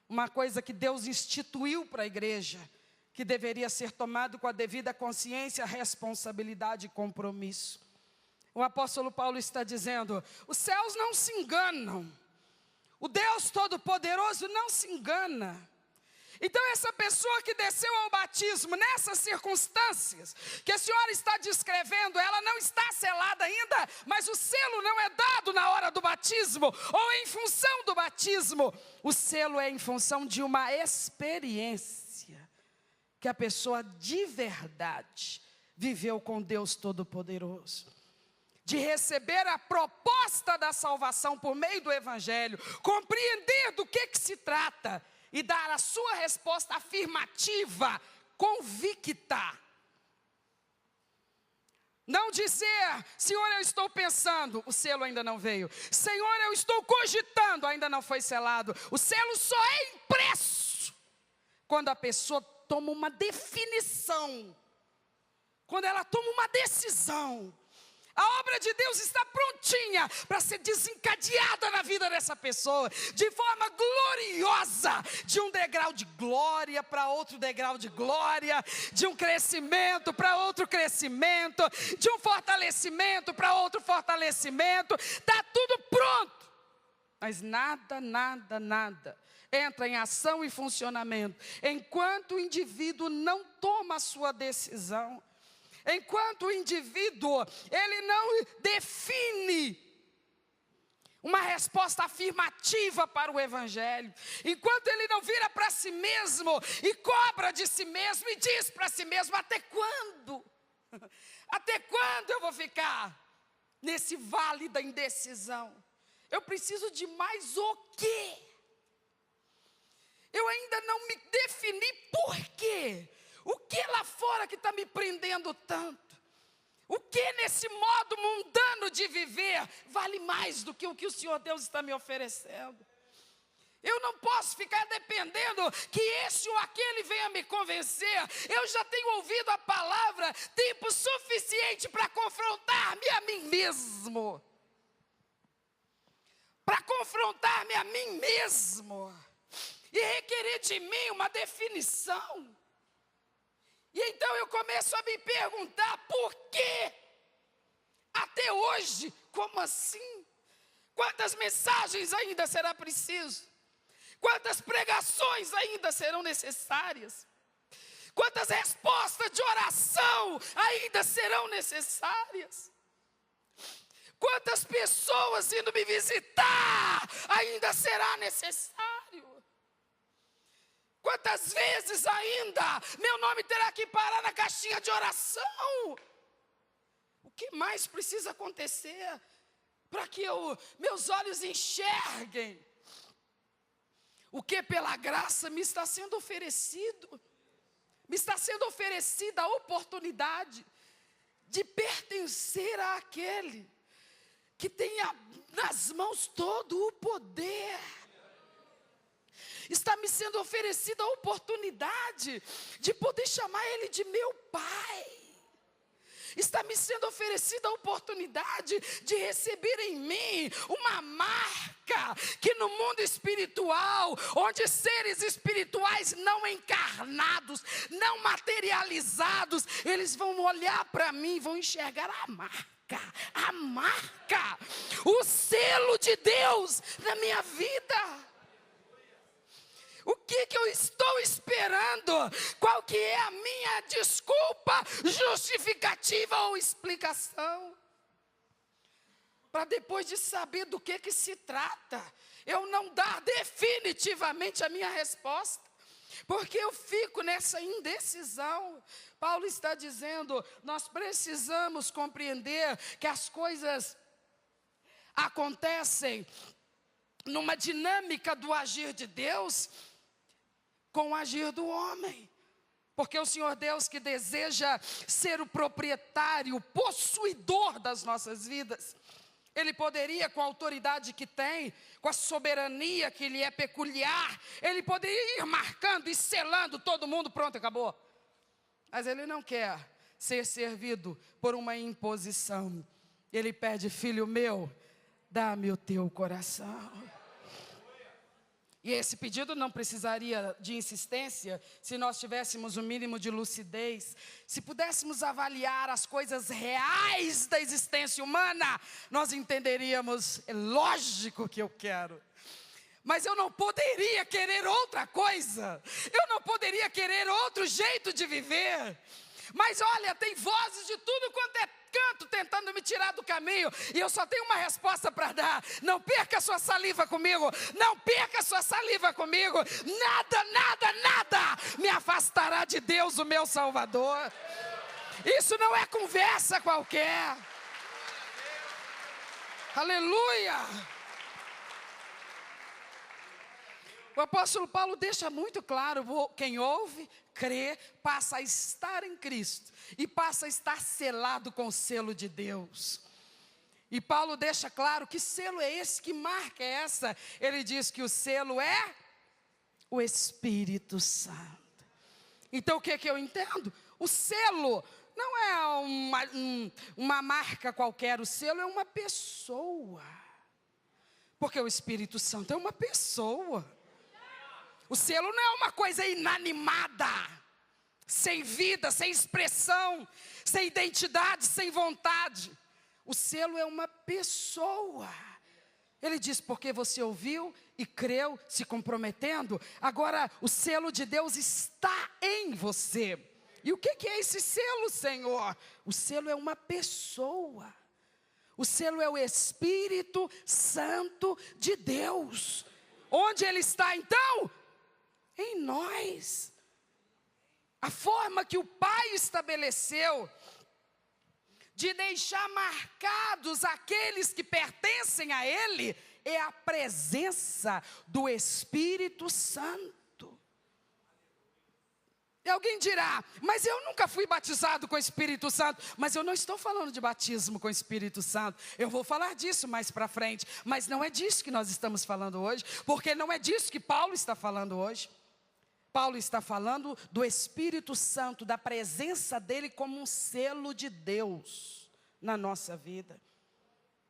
uma coisa que Deus instituiu para a igreja, que deveria ser tomado com a devida consciência, responsabilidade e compromisso. O apóstolo Paulo está dizendo, os céus não se enganam, o Deus Todo-Poderoso não se engana. Então essa pessoa que desceu ao batismo, nessas circunstâncias que a senhora está descrevendo, ela não está selada ainda, mas o selo não é dado na hora do batismo, ou em função do batismo. O selo é em função de uma experiência que a pessoa de verdade viveu com Deus Todo-Poderoso. De receber a proposta da salvação por meio do Evangelho, compreender do que se trata e dar a sua resposta afirmativa, convicta. Não dizer, Senhor, eu estou pensando, o selo ainda não veio. Senhor, eu estou cogitando, ainda não foi selado. O selo só é impresso quando a pessoa toma uma definição, quando ela toma uma decisão. A obra de Deus está prontinha para ser desencadeada na vida dessa pessoa, de forma gloriosa, de um degrau de glória para outro degrau de glória, de um crescimento para outro crescimento, de um fortalecimento para outro fortalecimento. Está tudo pronto, mas nada entra em ação e funcionamento enquanto o indivíduo não toma a sua decisão. Enquanto o indivíduo, ele não define uma resposta afirmativa para o Evangelho, enquanto ele não vira para si mesmo e cobra de si mesmo e diz para si mesmo, até quando? Até quando eu vou ficar nesse vale da indecisão? Eu preciso de mais o quê? Eu ainda não me defini por quê? O que lá fora que está me prendendo tanto? O que nesse modo mundano de viver vale mais do que o que o Senhor Deus está me oferecendo? Eu não posso ficar dependendo que esse ou aquele venha me convencer. Eu já tenho ouvido a palavra tempo suficiente para confrontar-me a mim mesmo. Para confrontar-me a mim mesmo. E requerer de mim uma definição. E então eu começo a me perguntar, por quê? Até hoje, como assim? Quantas mensagens ainda será preciso? Quantas pregações ainda serão necessárias? Quantas respostas de oração ainda serão necessárias? Quantas pessoas indo me visitar ainda será necessário? Quantas vezes ainda meu nome terá que parar na caixinha de oração? O que mais precisa acontecer para que meus olhos enxerguem o que pela graça me está sendo oferecido? Me está sendo oferecida a oportunidade de pertencer àquele que tem nas mãos todo o poder. Está me sendo oferecida a oportunidade de poder chamar Ele de meu Pai. Está me sendo oferecida a oportunidade de receber em mim uma marca que no mundo espiritual, onde seres espirituais não encarnados, não materializados, eles vão olhar para mim e vão enxergar a marca, o selo de Deus na minha vida. O que eu estou esperando? Qual que é a minha desculpa, justificativa ou explicação? Para depois de saber do que se trata, eu não dar definitivamente a minha resposta. Porque eu fico nessa indecisão. Paulo está dizendo, nós precisamos compreender que as coisas acontecem numa dinâmica do agir de Deus com o agir do homem. Porque o Senhor Deus que deseja ser o proprietário, o possuidor das nossas vidas, Ele poderia, com a autoridade que tem, com a soberania que lhe é peculiar, Ele poderia ir marcando e selando todo mundo, pronto, acabou. Mas Ele não quer ser servido por uma imposição. Ele pede, filho meu, dá-me o teu coração. E esse pedido não precisaria de insistência se nós tivéssemos o mínimo de lucidez. Se pudéssemos avaliar as coisas reais da existência humana, nós entenderíamos, é lógico que eu quero. Mas eu não poderia querer outra coisa. Eu não poderia querer outro jeito de viver. Mas olha, tem vozes de tudo quanto é canto tentando me tirar do caminho, e eu só tenho uma resposta para dar: não perca sua saliva comigo, não perca sua saliva comigo, nada me afastará de Deus, o meu Salvador. Isso não é conversa qualquer. Aleluia. O apóstolo Paulo deixa muito claro, quem ouve, crê, passa a estar em Cristo e passa a estar selado com o selo de Deus. E Paulo deixa claro que selo é esse, que marca é essa. Ele diz que o selo é o Espírito Santo. Então o que eu entendo? O selo não é uma marca qualquer, o selo é uma pessoa. Porque o Espírito Santo é uma pessoa. O selo não é uma coisa inanimada, sem vida, sem expressão, sem identidade, sem vontade. O selo é uma pessoa. Ele diz, porque você ouviu e creu, se comprometendo, agora o selo de Deus está em você. E o que é esse selo, Senhor? O selo é uma pessoa. O selo é o Espírito Santo de Deus. Onde Ele está então? Em nós. A forma que o Pai estabeleceu de deixar marcados aqueles que pertencem a Ele é a presença do Espírito Santo. E alguém dirá, mas eu nunca fui batizado com o Espírito Santo. Mas eu não estou falando de batismo com o Espírito Santo. Eu vou falar disso mais para frente. Mas não é disso que nós estamos falando hoje. Porque não é disso que Paulo está falando hoje. Paulo está falando do Espírito Santo, da presença dele como um selo de Deus na nossa vida.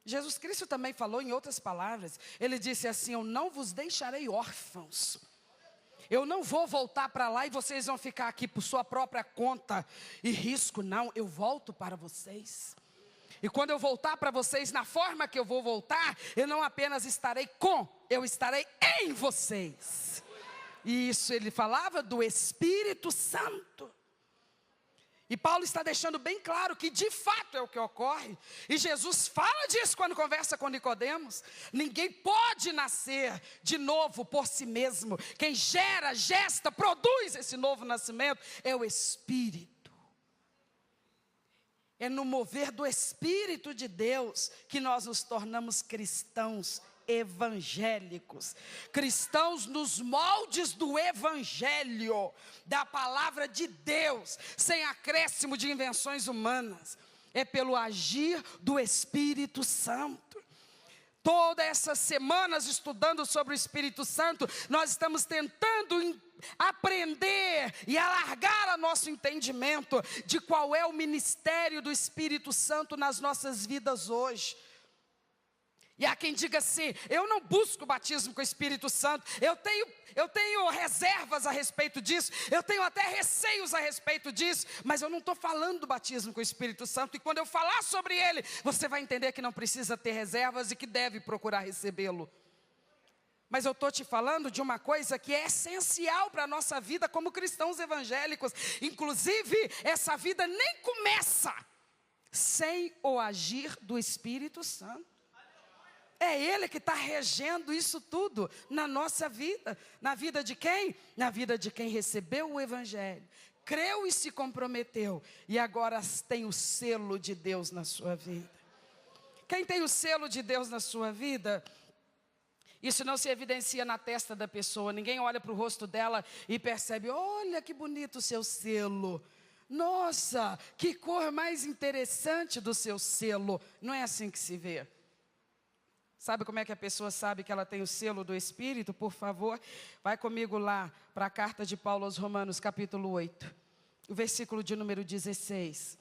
Jesus Cristo também falou em outras palavras. Ele disse assim, eu não vos deixarei órfãos. Eu não vou voltar para lá e vocês vão ficar aqui por sua própria conta e risco. Não, eu volto para vocês. E quando eu voltar para vocês, na forma que eu vou voltar, eu não apenas estarei eu estarei em vocês. E isso ele falava do Espírito Santo. E Paulo está deixando bem claro que de fato é o que ocorre. E Jesus fala disso quando conversa com Nicodemos. Ninguém pode nascer de novo por si mesmo. Quem gera, gesta, produz esse novo nascimento é o Espírito. É no mover do Espírito de Deus que nós nos tornamos cristãos evangélicos, cristãos nos moldes do Evangelho, da palavra de Deus, sem acréscimo de invenções humanas. é pelo agir do Espírito Santo. Todas essas semanas estudando sobre o Espírito Santo, nós estamos tentando aprender e alargar o nosso entendimento de qual é o ministério do Espírito Santo nas nossas vidas hoje. E há quem diga assim: eu não busco o batismo com o Espírito Santo, eu tenho reservas a respeito disso, eu tenho até receios a respeito disso, mas eu não estou falando do batismo com o Espírito Santo, e quando eu falar sobre ele, você vai entender que não precisa ter reservas e que deve procurar recebê-lo. Mas eu estou te falando de uma coisa que é essencial para a nossa vida como cristãos evangélicos. Inclusive, essa vida nem começa sem o agir do Espírito Santo. É Ele que está regendo isso tudo na nossa vida. Na vida de quem? Na vida de quem recebeu o Evangelho, creu e se comprometeu, e agora tem o selo de Deus na sua vida. Quem tem o selo de Deus na sua vida, isso não se evidencia na testa da pessoa. Ninguém olha para o rosto dela e percebe: olha que bonito o seu selo. Nossa, que cor mais interessante do seu selo. Não é assim que se vê. Sabe como é que a pessoa sabe que ela tem o selo do Espírito? Por favor, vai comigo lá para a carta de Paulo aos Romanos, capítulo 8, o versículo de número 16.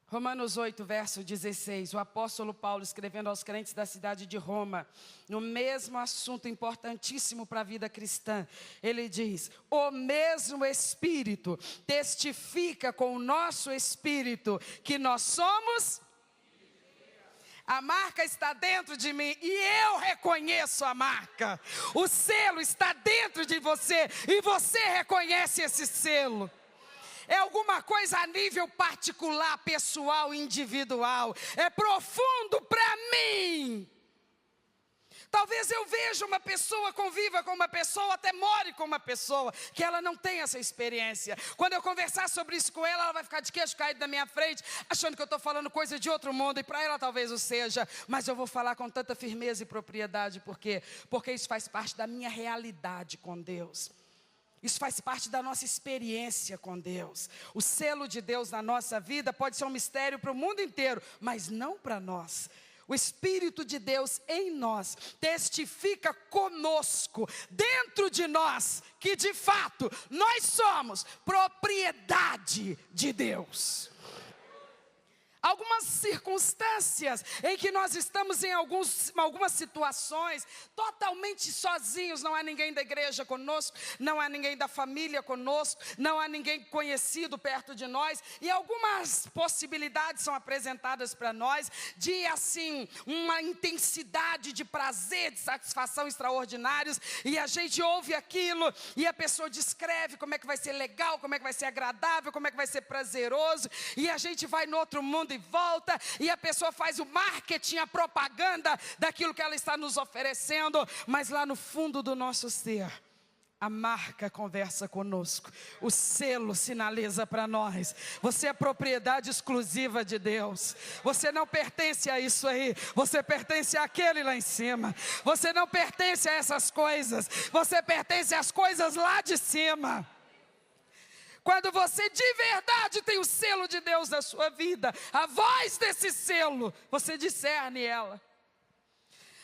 Romanos 8, verso 16, o apóstolo Paulo escrevendo aos crentes da cidade de Roma, no mesmo assunto importantíssimo para a vida cristã, ele diz: o mesmo Espírito testifica com o nosso Espírito que nós somos... A marca está dentro de mim e eu reconheço a marca. O selo está dentro de você e você reconhece esse selo. É alguma coisa a nível particular, pessoal, individual. É profundo para mim. Talvez eu veja uma pessoa, conviva com uma pessoa, até more com uma pessoa, que ela não tem essa experiência. Quando eu conversar sobre isso com ela, ela vai ficar de queixo caído na minha frente, achando que eu estou falando coisa de outro mundo, e para ela talvez o seja, mas eu vou falar com tanta firmeza e propriedade. Por quê? Porque isso faz parte da minha realidade com Deus. Isso faz parte da nossa experiência com Deus. O selo de Deus na nossa vida pode ser um mistério para o mundo inteiro, mas não para nós. O Espírito de Deus em nós testifica conosco, dentro de nós, que de fato nós somos propriedade de Deus. Algumas circunstâncias em que nós estamos em algumas situações totalmente sozinhos, não há ninguém da igreja conosco, não há ninguém da família conosco, não há ninguém conhecido perto de nós, e algumas possibilidades são apresentadas para nós de assim, uma intensidade de prazer, de satisfação extraordinários, e a gente ouve aquilo e a pessoa descreve como é que vai ser legal, como é que vai ser agradável, como é que vai ser prazeroso, e a gente vai no outro mundo e volta, e a pessoa faz o marketing, a propaganda daquilo que ela está nos oferecendo, mas lá no fundo do nosso ser, a marca conversa conosco, o selo sinaliza para nós: você é propriedade exclusiva de Deus, você não pertence a isso aí, você pertence àquele lá em cima, você não pertence a essas coisas, você pertence às coisas lá de cima. Quando você de verdade tem o selo de Deus na sua vida, a voz desse selo, você discerne ela.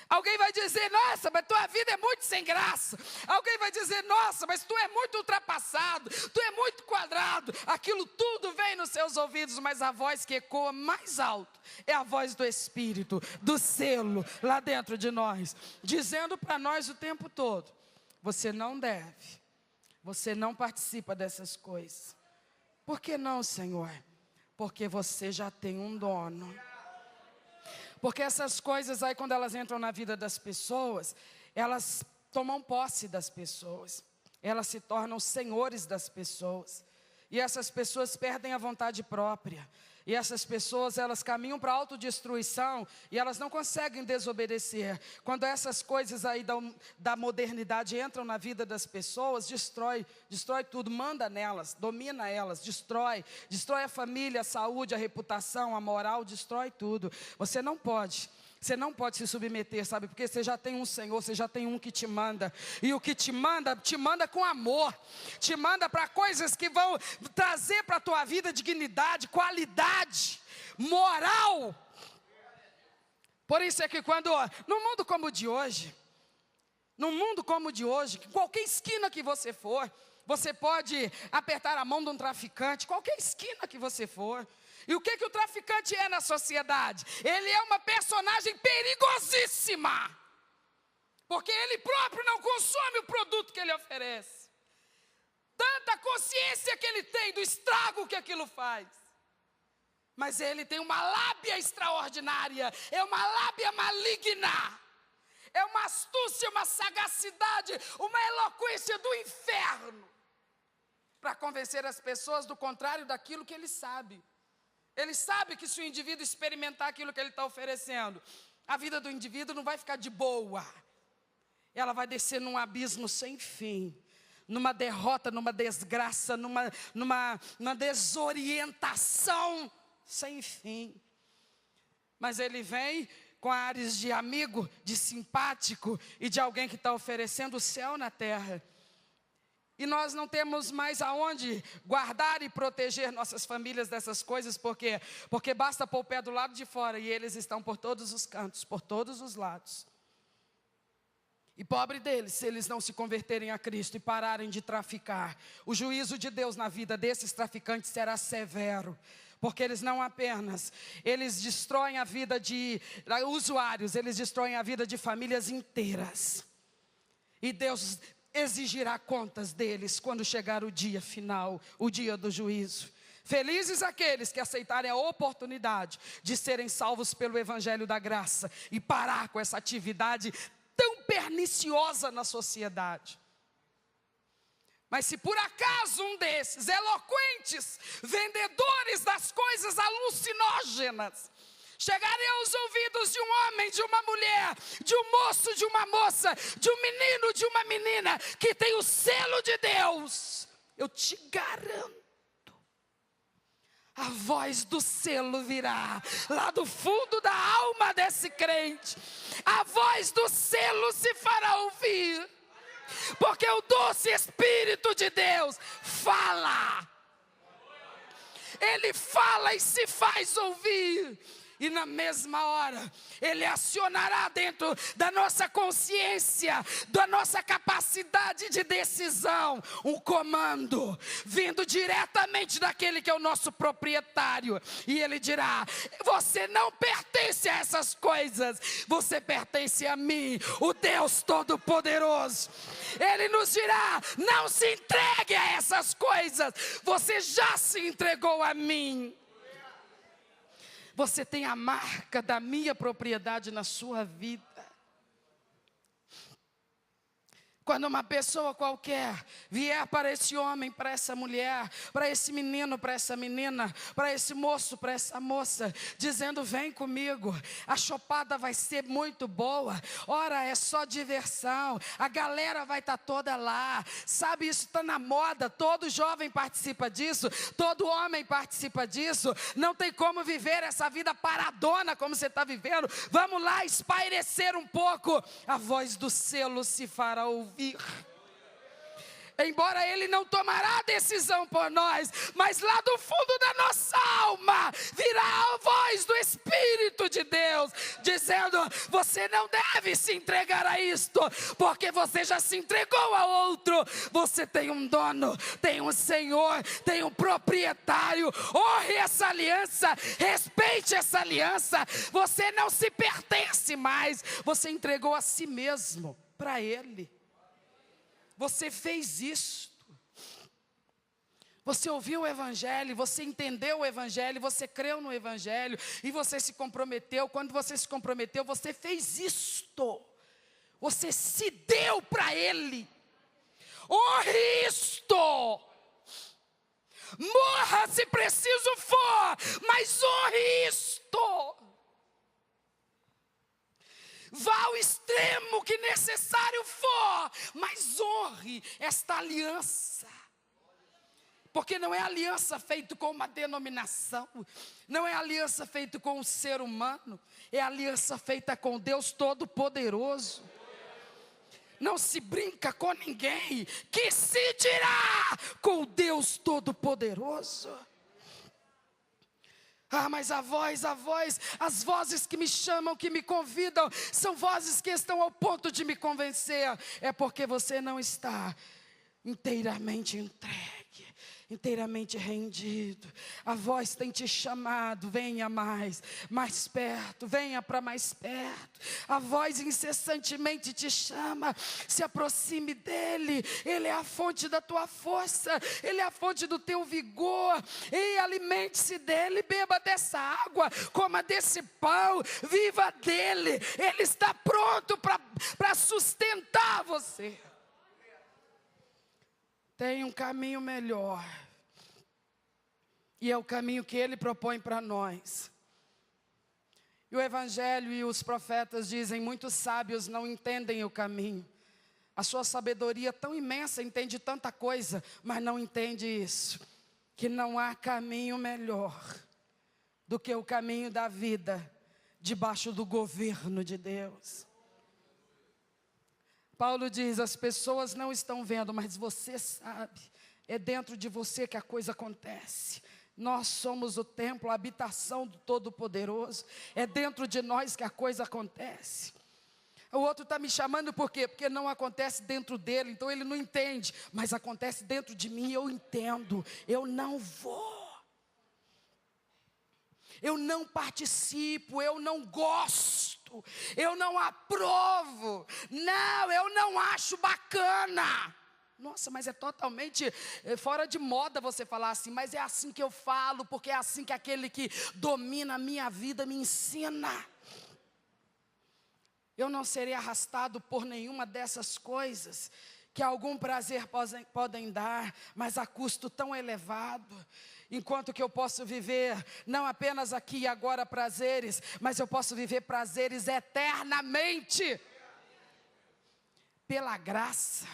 Alguém vai dizer: nossa, mas tua vida é muito sem graça. Alguém vai dizer: nossa, mas tu é muito ultrapassado, tu é muito quadrado. Aquilo tudo vem nos seus ouvidos, mas a voz que ecoa mais alto é a voz do Espírito, do selo lá dentro de nós, dizendo para nós o tempo todo: você não deve. Você não participa dessas coisas. Por que não, Senhor? Porque você já tem um dono. Porque essas coisas aí, quando elas entram na vida das pessoas, elas tomam posse das pessoas. Elas se tornam senhores das pessoas. E essas pessoas perdem a vontade própria. E essas pessoas, elas caminham para a autodestruição e elas não conseguem desobedecer. Quando essas coisas aí da modernidade entram na vida das pessoas, destrói tudo, manda nelas, domina elas, destrói a família, a saúde, a reputação, a moral, destrói tudo. Você não pode Você não pode se submeter, sabe? Porque você já tem um Senhor, você já tem um que te manda. E o que te manda com amor. Te manda para coisas que vão trazer para a tua vida dignidade, qualidade, moral. Por isso é que num mundo como o de hoje, em qualquer esquina que você for, você pode apertar a mão de um traficante, qualquer esquina que você for. E o que o traficante é na sociedade? Ele é uma personagem perigosíssima, porque ele próprio não consome o produto que ele oferece. Tanta consciência que ele tem do estrago que aquilo faz. Mas ele tem uma lábia extraordinária, é uma lábia maligna, é uma astúcia, uma sagacidade, uma eloquência do inferno, para convencer as pessoas do contrário daquilo que ele sabe. Ele sabe que se o indivíduo experimentar aquilo que ele está oferecendo, a vida do indivíduo não vai ficar de boa. Ela vai descer num abismo sem fim, numa derrota, numa desgraça, numa desorientação sem fim. Mas ele vem com ares de amigo, de simpático e de alguém que está oferecendo o céu na terra. E nós não temos mais aonde guardar e proteger nossas famílias dessas coisas, porque basta pôr o pé do lado de fora e eles estão por todos os cantos, por todos os lados. E pobre deles, se eles não se converterem a Cristo e pararem de traficar. O juízo de Deus na vida desses traficantes será severo, porque eles não apenas, eles destroem a vida de usuários, eles destroem a vida de famílias inteiras. E Deus exigirá contas deles quando chegar o dia final, o dia do juízo. Felizes aqueles que aceitarem a oportunidade de serem salvos pelo Evangelho da Graça e parar com essa atividade tão perniciosa na sociedade. Mas se por acaso um desses eloquentes vendedores das coisas alucinógenas chegarem aos ouvidos de um homem, de uma mulher, de um moço, de uma moça, de um menino, de uma menina que tem o selo de Deus, eu te garanto, a voz do selo virá lá do fundo da alma desse crente. A voz do selo se fará ouvir, porque o doce Espírito de Deus fala. Ele fala e se faz ouvir. E na mesma hora, Ele acionará dentro da nossa consciência, da nossa capacidade de decisão, um comando, vindo diretamente daquele que é o nosso proprietário. E Ele dirá: você não pertence a essas coisas, você pertence a mim, o Deus Todo-Poderoso. Ele nos dirá: não se entregue a essas coisas, você já se entregou a mim. Você tem a marca da minha propriedade na sua vida. Quando uma pessoa qualquer vier para esse homem, para essa mulher, para esse menino, para essa menina, para esse moço, para essa moça, dizendo: vem comigo, a chopada vai ser muito boa, ora é só diversão, a galera vai estar toda lá, sabe, isso está na moda, todo jovem participa disso, todo homem participa disso, não tem como viver essa vida paradona como você está vivendo, vamos lá espairecer um pouco. A voz do selo se fará ouvir. Embora Ele não tomará a decisão por nós, mas lá do fundo da nossa alma virá a voz do Espírito de Deus, dizendo: você não deve se entregar a isto, porque você já se entregou a outro. Você tem um dono, tem um Senhor, tem um proprietário. Honre essa aliança, respeite essa aliança. Você não se pertence mais, você entregou a si mesmo para Ele. Você fez isto. Você ouviu o Evangelho, você entendeu o Evangelho, você creu no Evangelho e você se comprometeu. Quando você se comprometeu, você fez isto. Você se deu para Ele. Honre isto. Morra se preciso for, mas honre isto. Vá ao extremo que necessário for, mas honre esta aliança. Porque não é aliança feita com uma denominação, não é aliança feita com um ser humano, é aliança feita com Deus Todo-Poderoso. Não se brinca com ninguém, que se dirá com Deus Todo-Poderoso. Ah, mas a voz, as vozes que me chamam, que me convidam, são vozes que estão ao ponto de me convencer. É porque você não está inteiramente entregue, inteiramente rendido. A voz tem te chamado, venha mais perto, venha para mais perto. A voz incessantemente te chama, se aproxime dele. Ele é a fonte da tua força, ele é a fonte do teu vigor. E alimente-se dele, beba dessa água, coma desse pão, viva dele. Ele está pronto para sustentar você. Tem um caminho melhor, e é o caminho que Ele propõe para nós. E o Evangelho e os profetas dizem: muitos sábios não entendem o caminho. A sua sabedoria é tão imensa, entende tanta coisa, mas não entende isso, que não há caminho melhor do que o caminho da vida, debaixo do governo de Deus. Paulo diz: as pessoas não estão vendo, mas você sabe. É dentro de você que a coisa acontece. Nós somos o templo, a habitação do Todo-Poderoso. É dentro de nós que a coisa acontece. O outro está me chamando por quê? Porque não acontece dentro dele, então ele não entende. Mas acontece dentro de mim, eu entendo. Eu não vou. Eu não participo, eu não gosto, eu não aprovo, não, eu não acho bacana. Nossa, mas é totalmente fora de moda você falar assim, mas é assim que eu falo, porque é assim que aquele que domina a minha vida me ensina. Eu não serei arrastado por nenhuma dessas coisas, que algum prazer podem dar, mas a custo tão elevado. Enquanto que eu posso viver, não apenas aqui e agora prazeres, mas eu posso viver prazeres eternamente. Pela graça,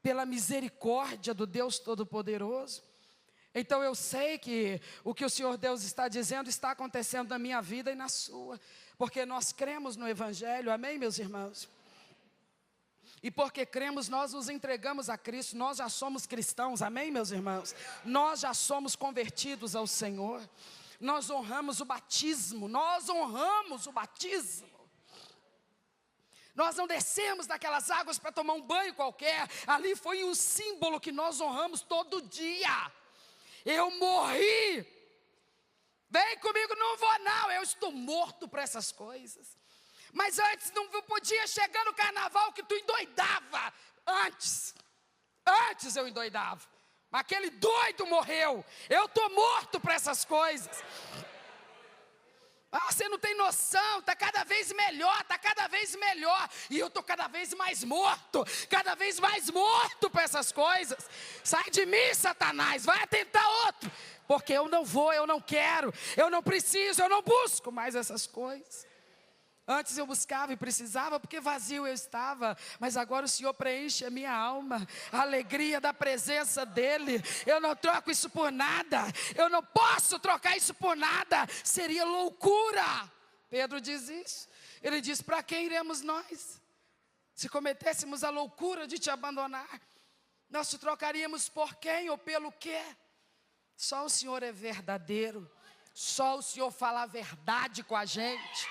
pela misericórdia do Deus Todo-Poderoso. Então eu sei que o que o Senhor Deus está dizendo está acontecendo na minha vida e na sua. Porque nós cremos no Evangelho, amém, meus irmãos? E porque cremos, nós nos entregamos a Cristo, nós já somos cristãos, amém, meus irmãos? Nós já somos convertidos ao Senhor. Nós honramos o batismo, nós não descemos daquelas águas para tomar um banho qualquer. Ali foi um símbolo que nós honramos todo dia. Eu morri. Vem comigo, não vou não, eu estou morto para essas coisas. Mas antes não podia chegar no carnaval que tu endoidava. Antes eu endoidava. Mas aquele doido morreu. Eu estou morto para essas coisas. Você não tem noção, está cada vez melhor. E eu estou cada vez mais morto para essas coisas. Sai de mim, Satanás, vai tentar outro. Porque eu não vou, eu não quero, eu não preciso, eu não busco mais essas coisas. Antes eu buscava e precisava porque vazio eu estava, mas agora o Senhor preenche a minha alma, a alegria da presença dEle. Eu não troco isso por nada, eu não posso trocar isso por nada, seria loucura. Pedro diz isso, ele diz: para quem iremos nós? Se cometêssemos a loucura de te abandonar, nós te trocaríamos por quem ou pelo quê? Só o Senhor é verdadeiro, só o Senhor fala a verdade com a gente.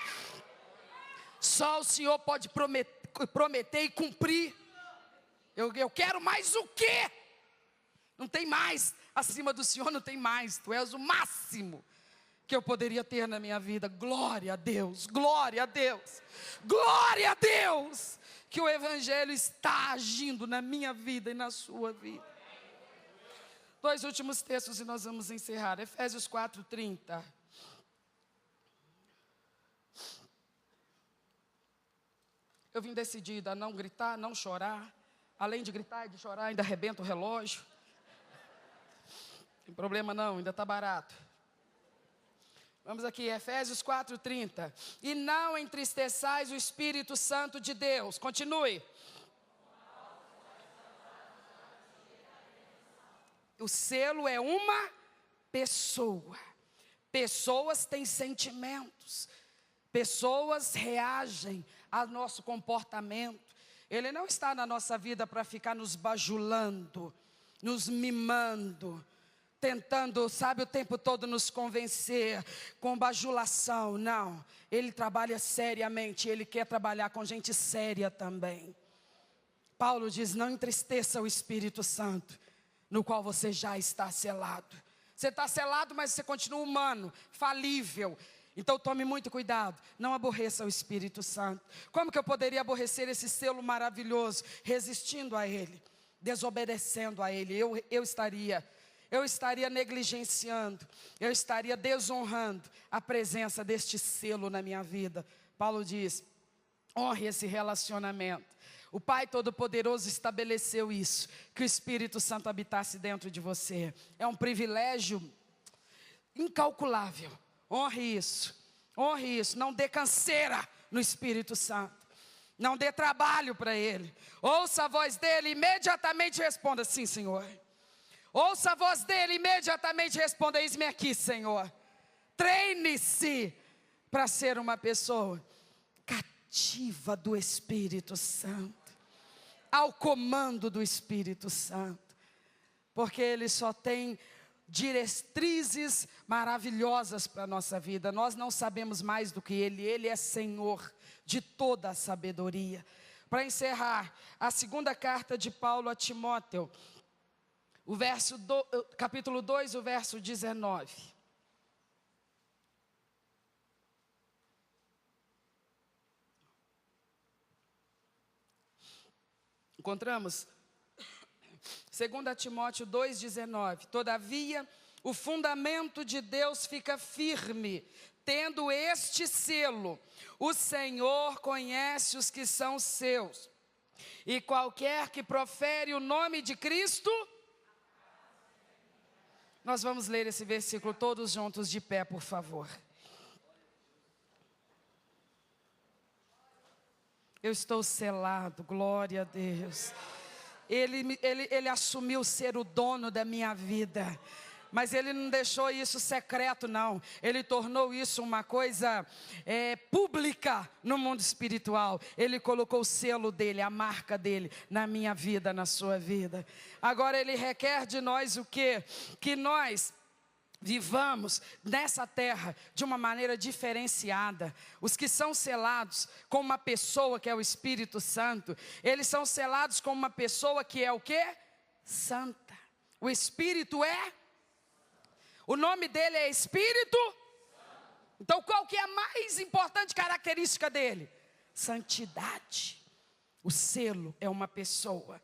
Só o Senhor pode prometer e cumprir. Eu quero mais o quê? Não tem mais, acima do Senhor não tem mais. Tu és o máximo que eu poderia ter na minha vida. Glória a Deus, glória a Deus, glória a Deus, que o Evangelho está agindo na minha vida e na sua vida. 2 últimos textos e nós vamos encerrar. Efésios 4:30. Eu vim decidida a não gritar, não chorar. Além de gritar e de chorar, ainda arrebenta o relógio. Não tem problema não, ainda está barato. Vamos aqui, Efésios 4:30. E não entristeçais o Espírito Santo de Deus. Continue. O selo é uma pessoa. Pessoas têm sentimentos. Pessoas reagem ao nosso comportamento. Ele não está na nossa vida para ficar nos bajulando, nos mimando, tentando, sabe, o tempo todo nos convencer com bajulação. Não, Ele trabalha seriamente, Ele quer trabalhar com gente séria também. Paulo diz, não entristeça o Espírito Santo, no qual você já está selado. Você está selado, mas você continua humano, falível. Então tome muito cuidado, não aborreça o Espírito Santo. Como que eu poderia aborrecer esse selo maravilhoso? Resistindo a Ele, desobedecendo a Ele. Eu estaria negligenciando, eu estaria desonrando a presença deste selo na minha vida. Paulo diz, honre esse relacionamento. O Pai Todo-Poderoso estabeleceu isso, que o Espírito Santo habitasse dentro de você. É um privilégio incalculável. Honre isso, não dê canseira no Espírito Santo, não dê trabalho para Ele. Ouça a voz dEle e imediatamente responda, sim, Senhor. Ouça a voz dEle e imediatamente responda, eis-me aqui, Senhor. Treine-se para ser uma pessoa cativa do Espírito Santo, ao comando do Espírito Santo, porque Ele só tem diretrizes maravilhosas para a nossa vida. Nós não sabemos mais do que Ele é Senhor de toda a sabedoria. Para encerrar, a segunda carta de Paulo a Timóteo, capítulo 2, o verso 19. Encontramos? 2 Timóteo 2,19. Todavia, o fundamento de Deus fica firme, tendo este selo: o Senhor conhece os que são seus, e qualquer que profere o nome de Cristo. Nós vamos ler esse versículo todos juntos de pé, por favor. Eu estou selado, glória a Deus. Ele assumiu ser o dono da minha vida, mas Ele não deixou isso secreto, não. Ele tornou isso uma coisa pública no mundo espiritual. Ele colocou o selo dEle, a marca dEle na minha vida, na sua vida. Agora Ele requer de nós o quê? Que nós vivamos nessa terra de uma maneira diferenciada. Os que são selados com uma pessoa que é o Espírito Santo, eles são selados com uma pessoa que é o quê? Santa. O Espírito o nome dele é Espírito. Então qual que é a mais importante característica dele? Santidade. O selo é uma pessoa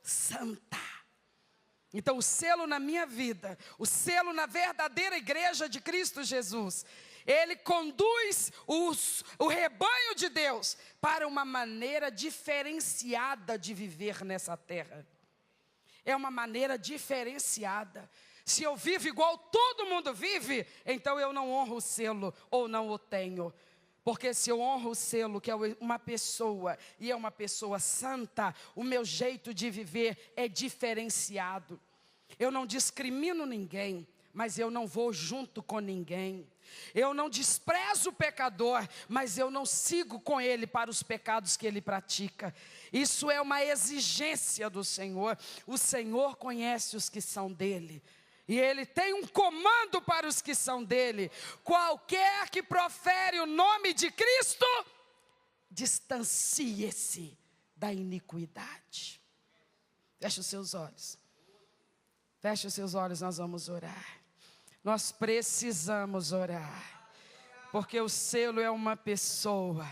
santa. Então o selo na minha vida, o selo na verdadeira igreja de Cristo Jesus, ele conduz o rebanho de Deus para uma maneira diferenciada de viver nessa terra. É uma maneira diferenciada. Se eu vivo igual todo mundo vive, então eu não honro o selo ou não o tenho. Porque se eu honro o selo, que é uma pessoa, e é uma pessoa santa, o meu jeito de viver é diferenciado. Eu não discrimino ninguém, mas eu não vou junto com ninguém. Eu não desprezo o pecador, mas eu não sigo com ele para os pecados que ele pratica. Isso é uma exigência do Senhor. O Senhor conhece os que são dele. E Ele tem um comando para os que são dele. Qualquer que profere o nome de Cristo, distancie-se da iniquidade. Feche os seus olhos. Feche os seus olhos, nós vamos orar. Nós precisamos orar. Porque o selo é uma pessoa.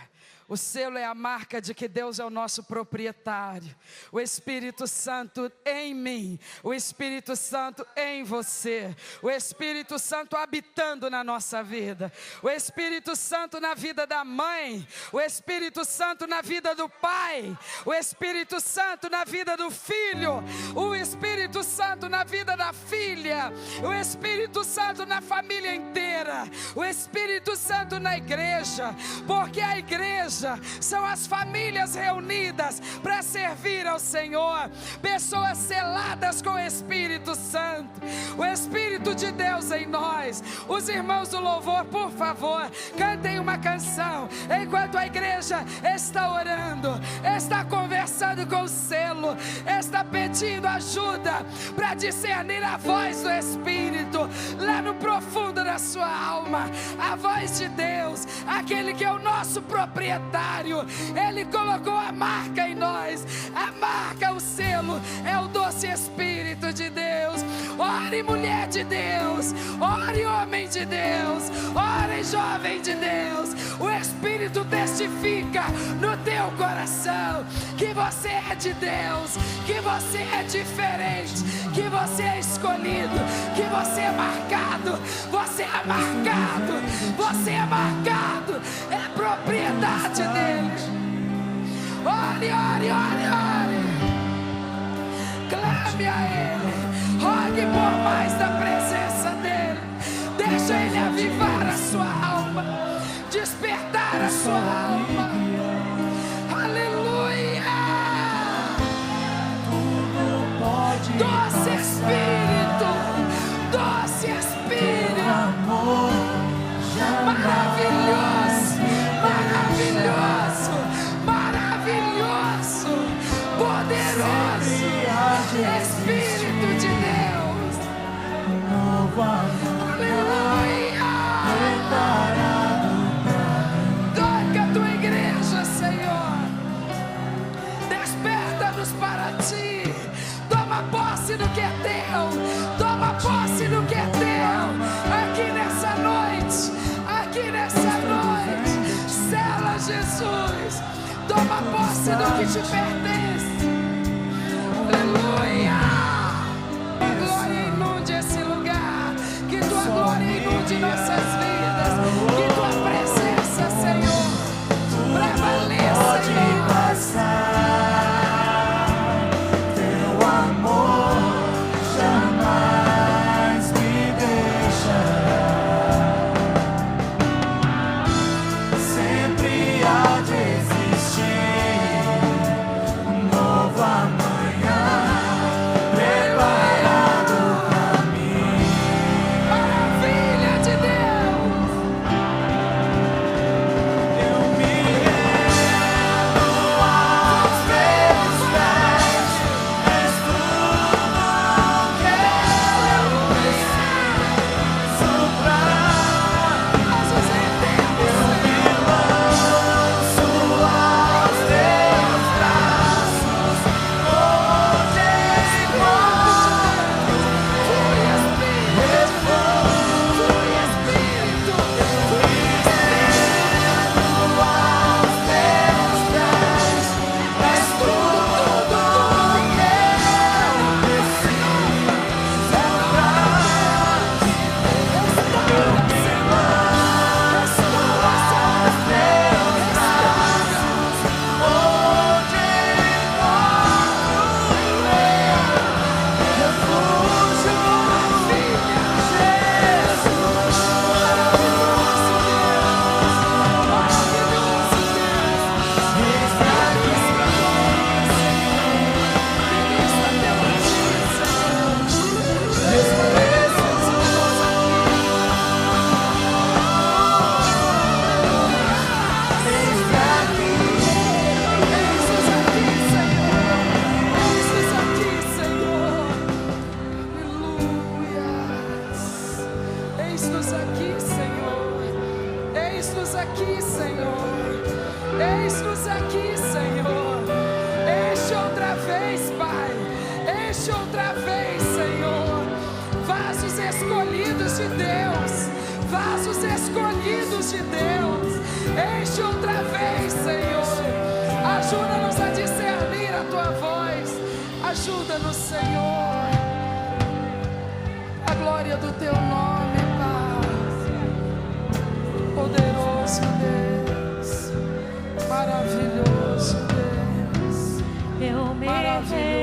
O selo é a marca de que Deus é o nosso proprietário. O Espírito Santo em mim, o Espírito Santo em você, o Espírito Santo habitando na nossa vida, o Espírito Santo na vida da mãe, o Espírito Santo na vida do pai, o Espírito Santo na vida do filho, o Espírito Santo na vida da filha, o Espírito Santo na família inteira, o Espírito Santo na igreja, porque a igreja igreja, são as famílias reunidas para servir ao Senhor, pessoas seladas com o Espírito Santo, o Espírito de Deus em nós. Os irmãos do louvor, por favor, cantem uma canção, enquanto a igreja está orando, está conversando com o selo, está pedindo ajuda para discernir a voz do Espírito, lá no profundo da sua alma, a voz de Deus, aquele que é o nosso proprietário. Ele colocou a marca em nós, a marca, o selo, é o doce Espírito de Deus. Ore, mulher de Deus, ore, homem de Deus, ore, jovem de Deus. O Espírito testifica no teu coração que você é de Deus, que você é diferente, que você é escolhido, que você é marcado, você é marcado, você é marcado, é propriedade dele. Ore, ore, ore, ore, clame a Ele, rogue por mais da presença dele, deixa Ele avivar a sua alma, despertar a sua alma. Aleluia! Doce Espírito, doce Espírito, maravilhoso, maravilhoso, maravilhoso, poderoso, Espírito de Deus. Aleluia! Toca a tua igreja, Senhor, desperta-nos para ti. Toma posse do que é teu, toma posse do que é teu, aqui nessa noite, aqui nessa noite. Sela, Jesus, toma posse do que te pertence. Aleluia! A glória inunde esse lugar, que tua glória inunde nossas vidas, que tua presença, Senhor, prevaleça em nós. Ajuda-nos, Senhor, a glória do teu nome, Pai. Poderoso Deus, maravilhoso Deus, maravilhoso.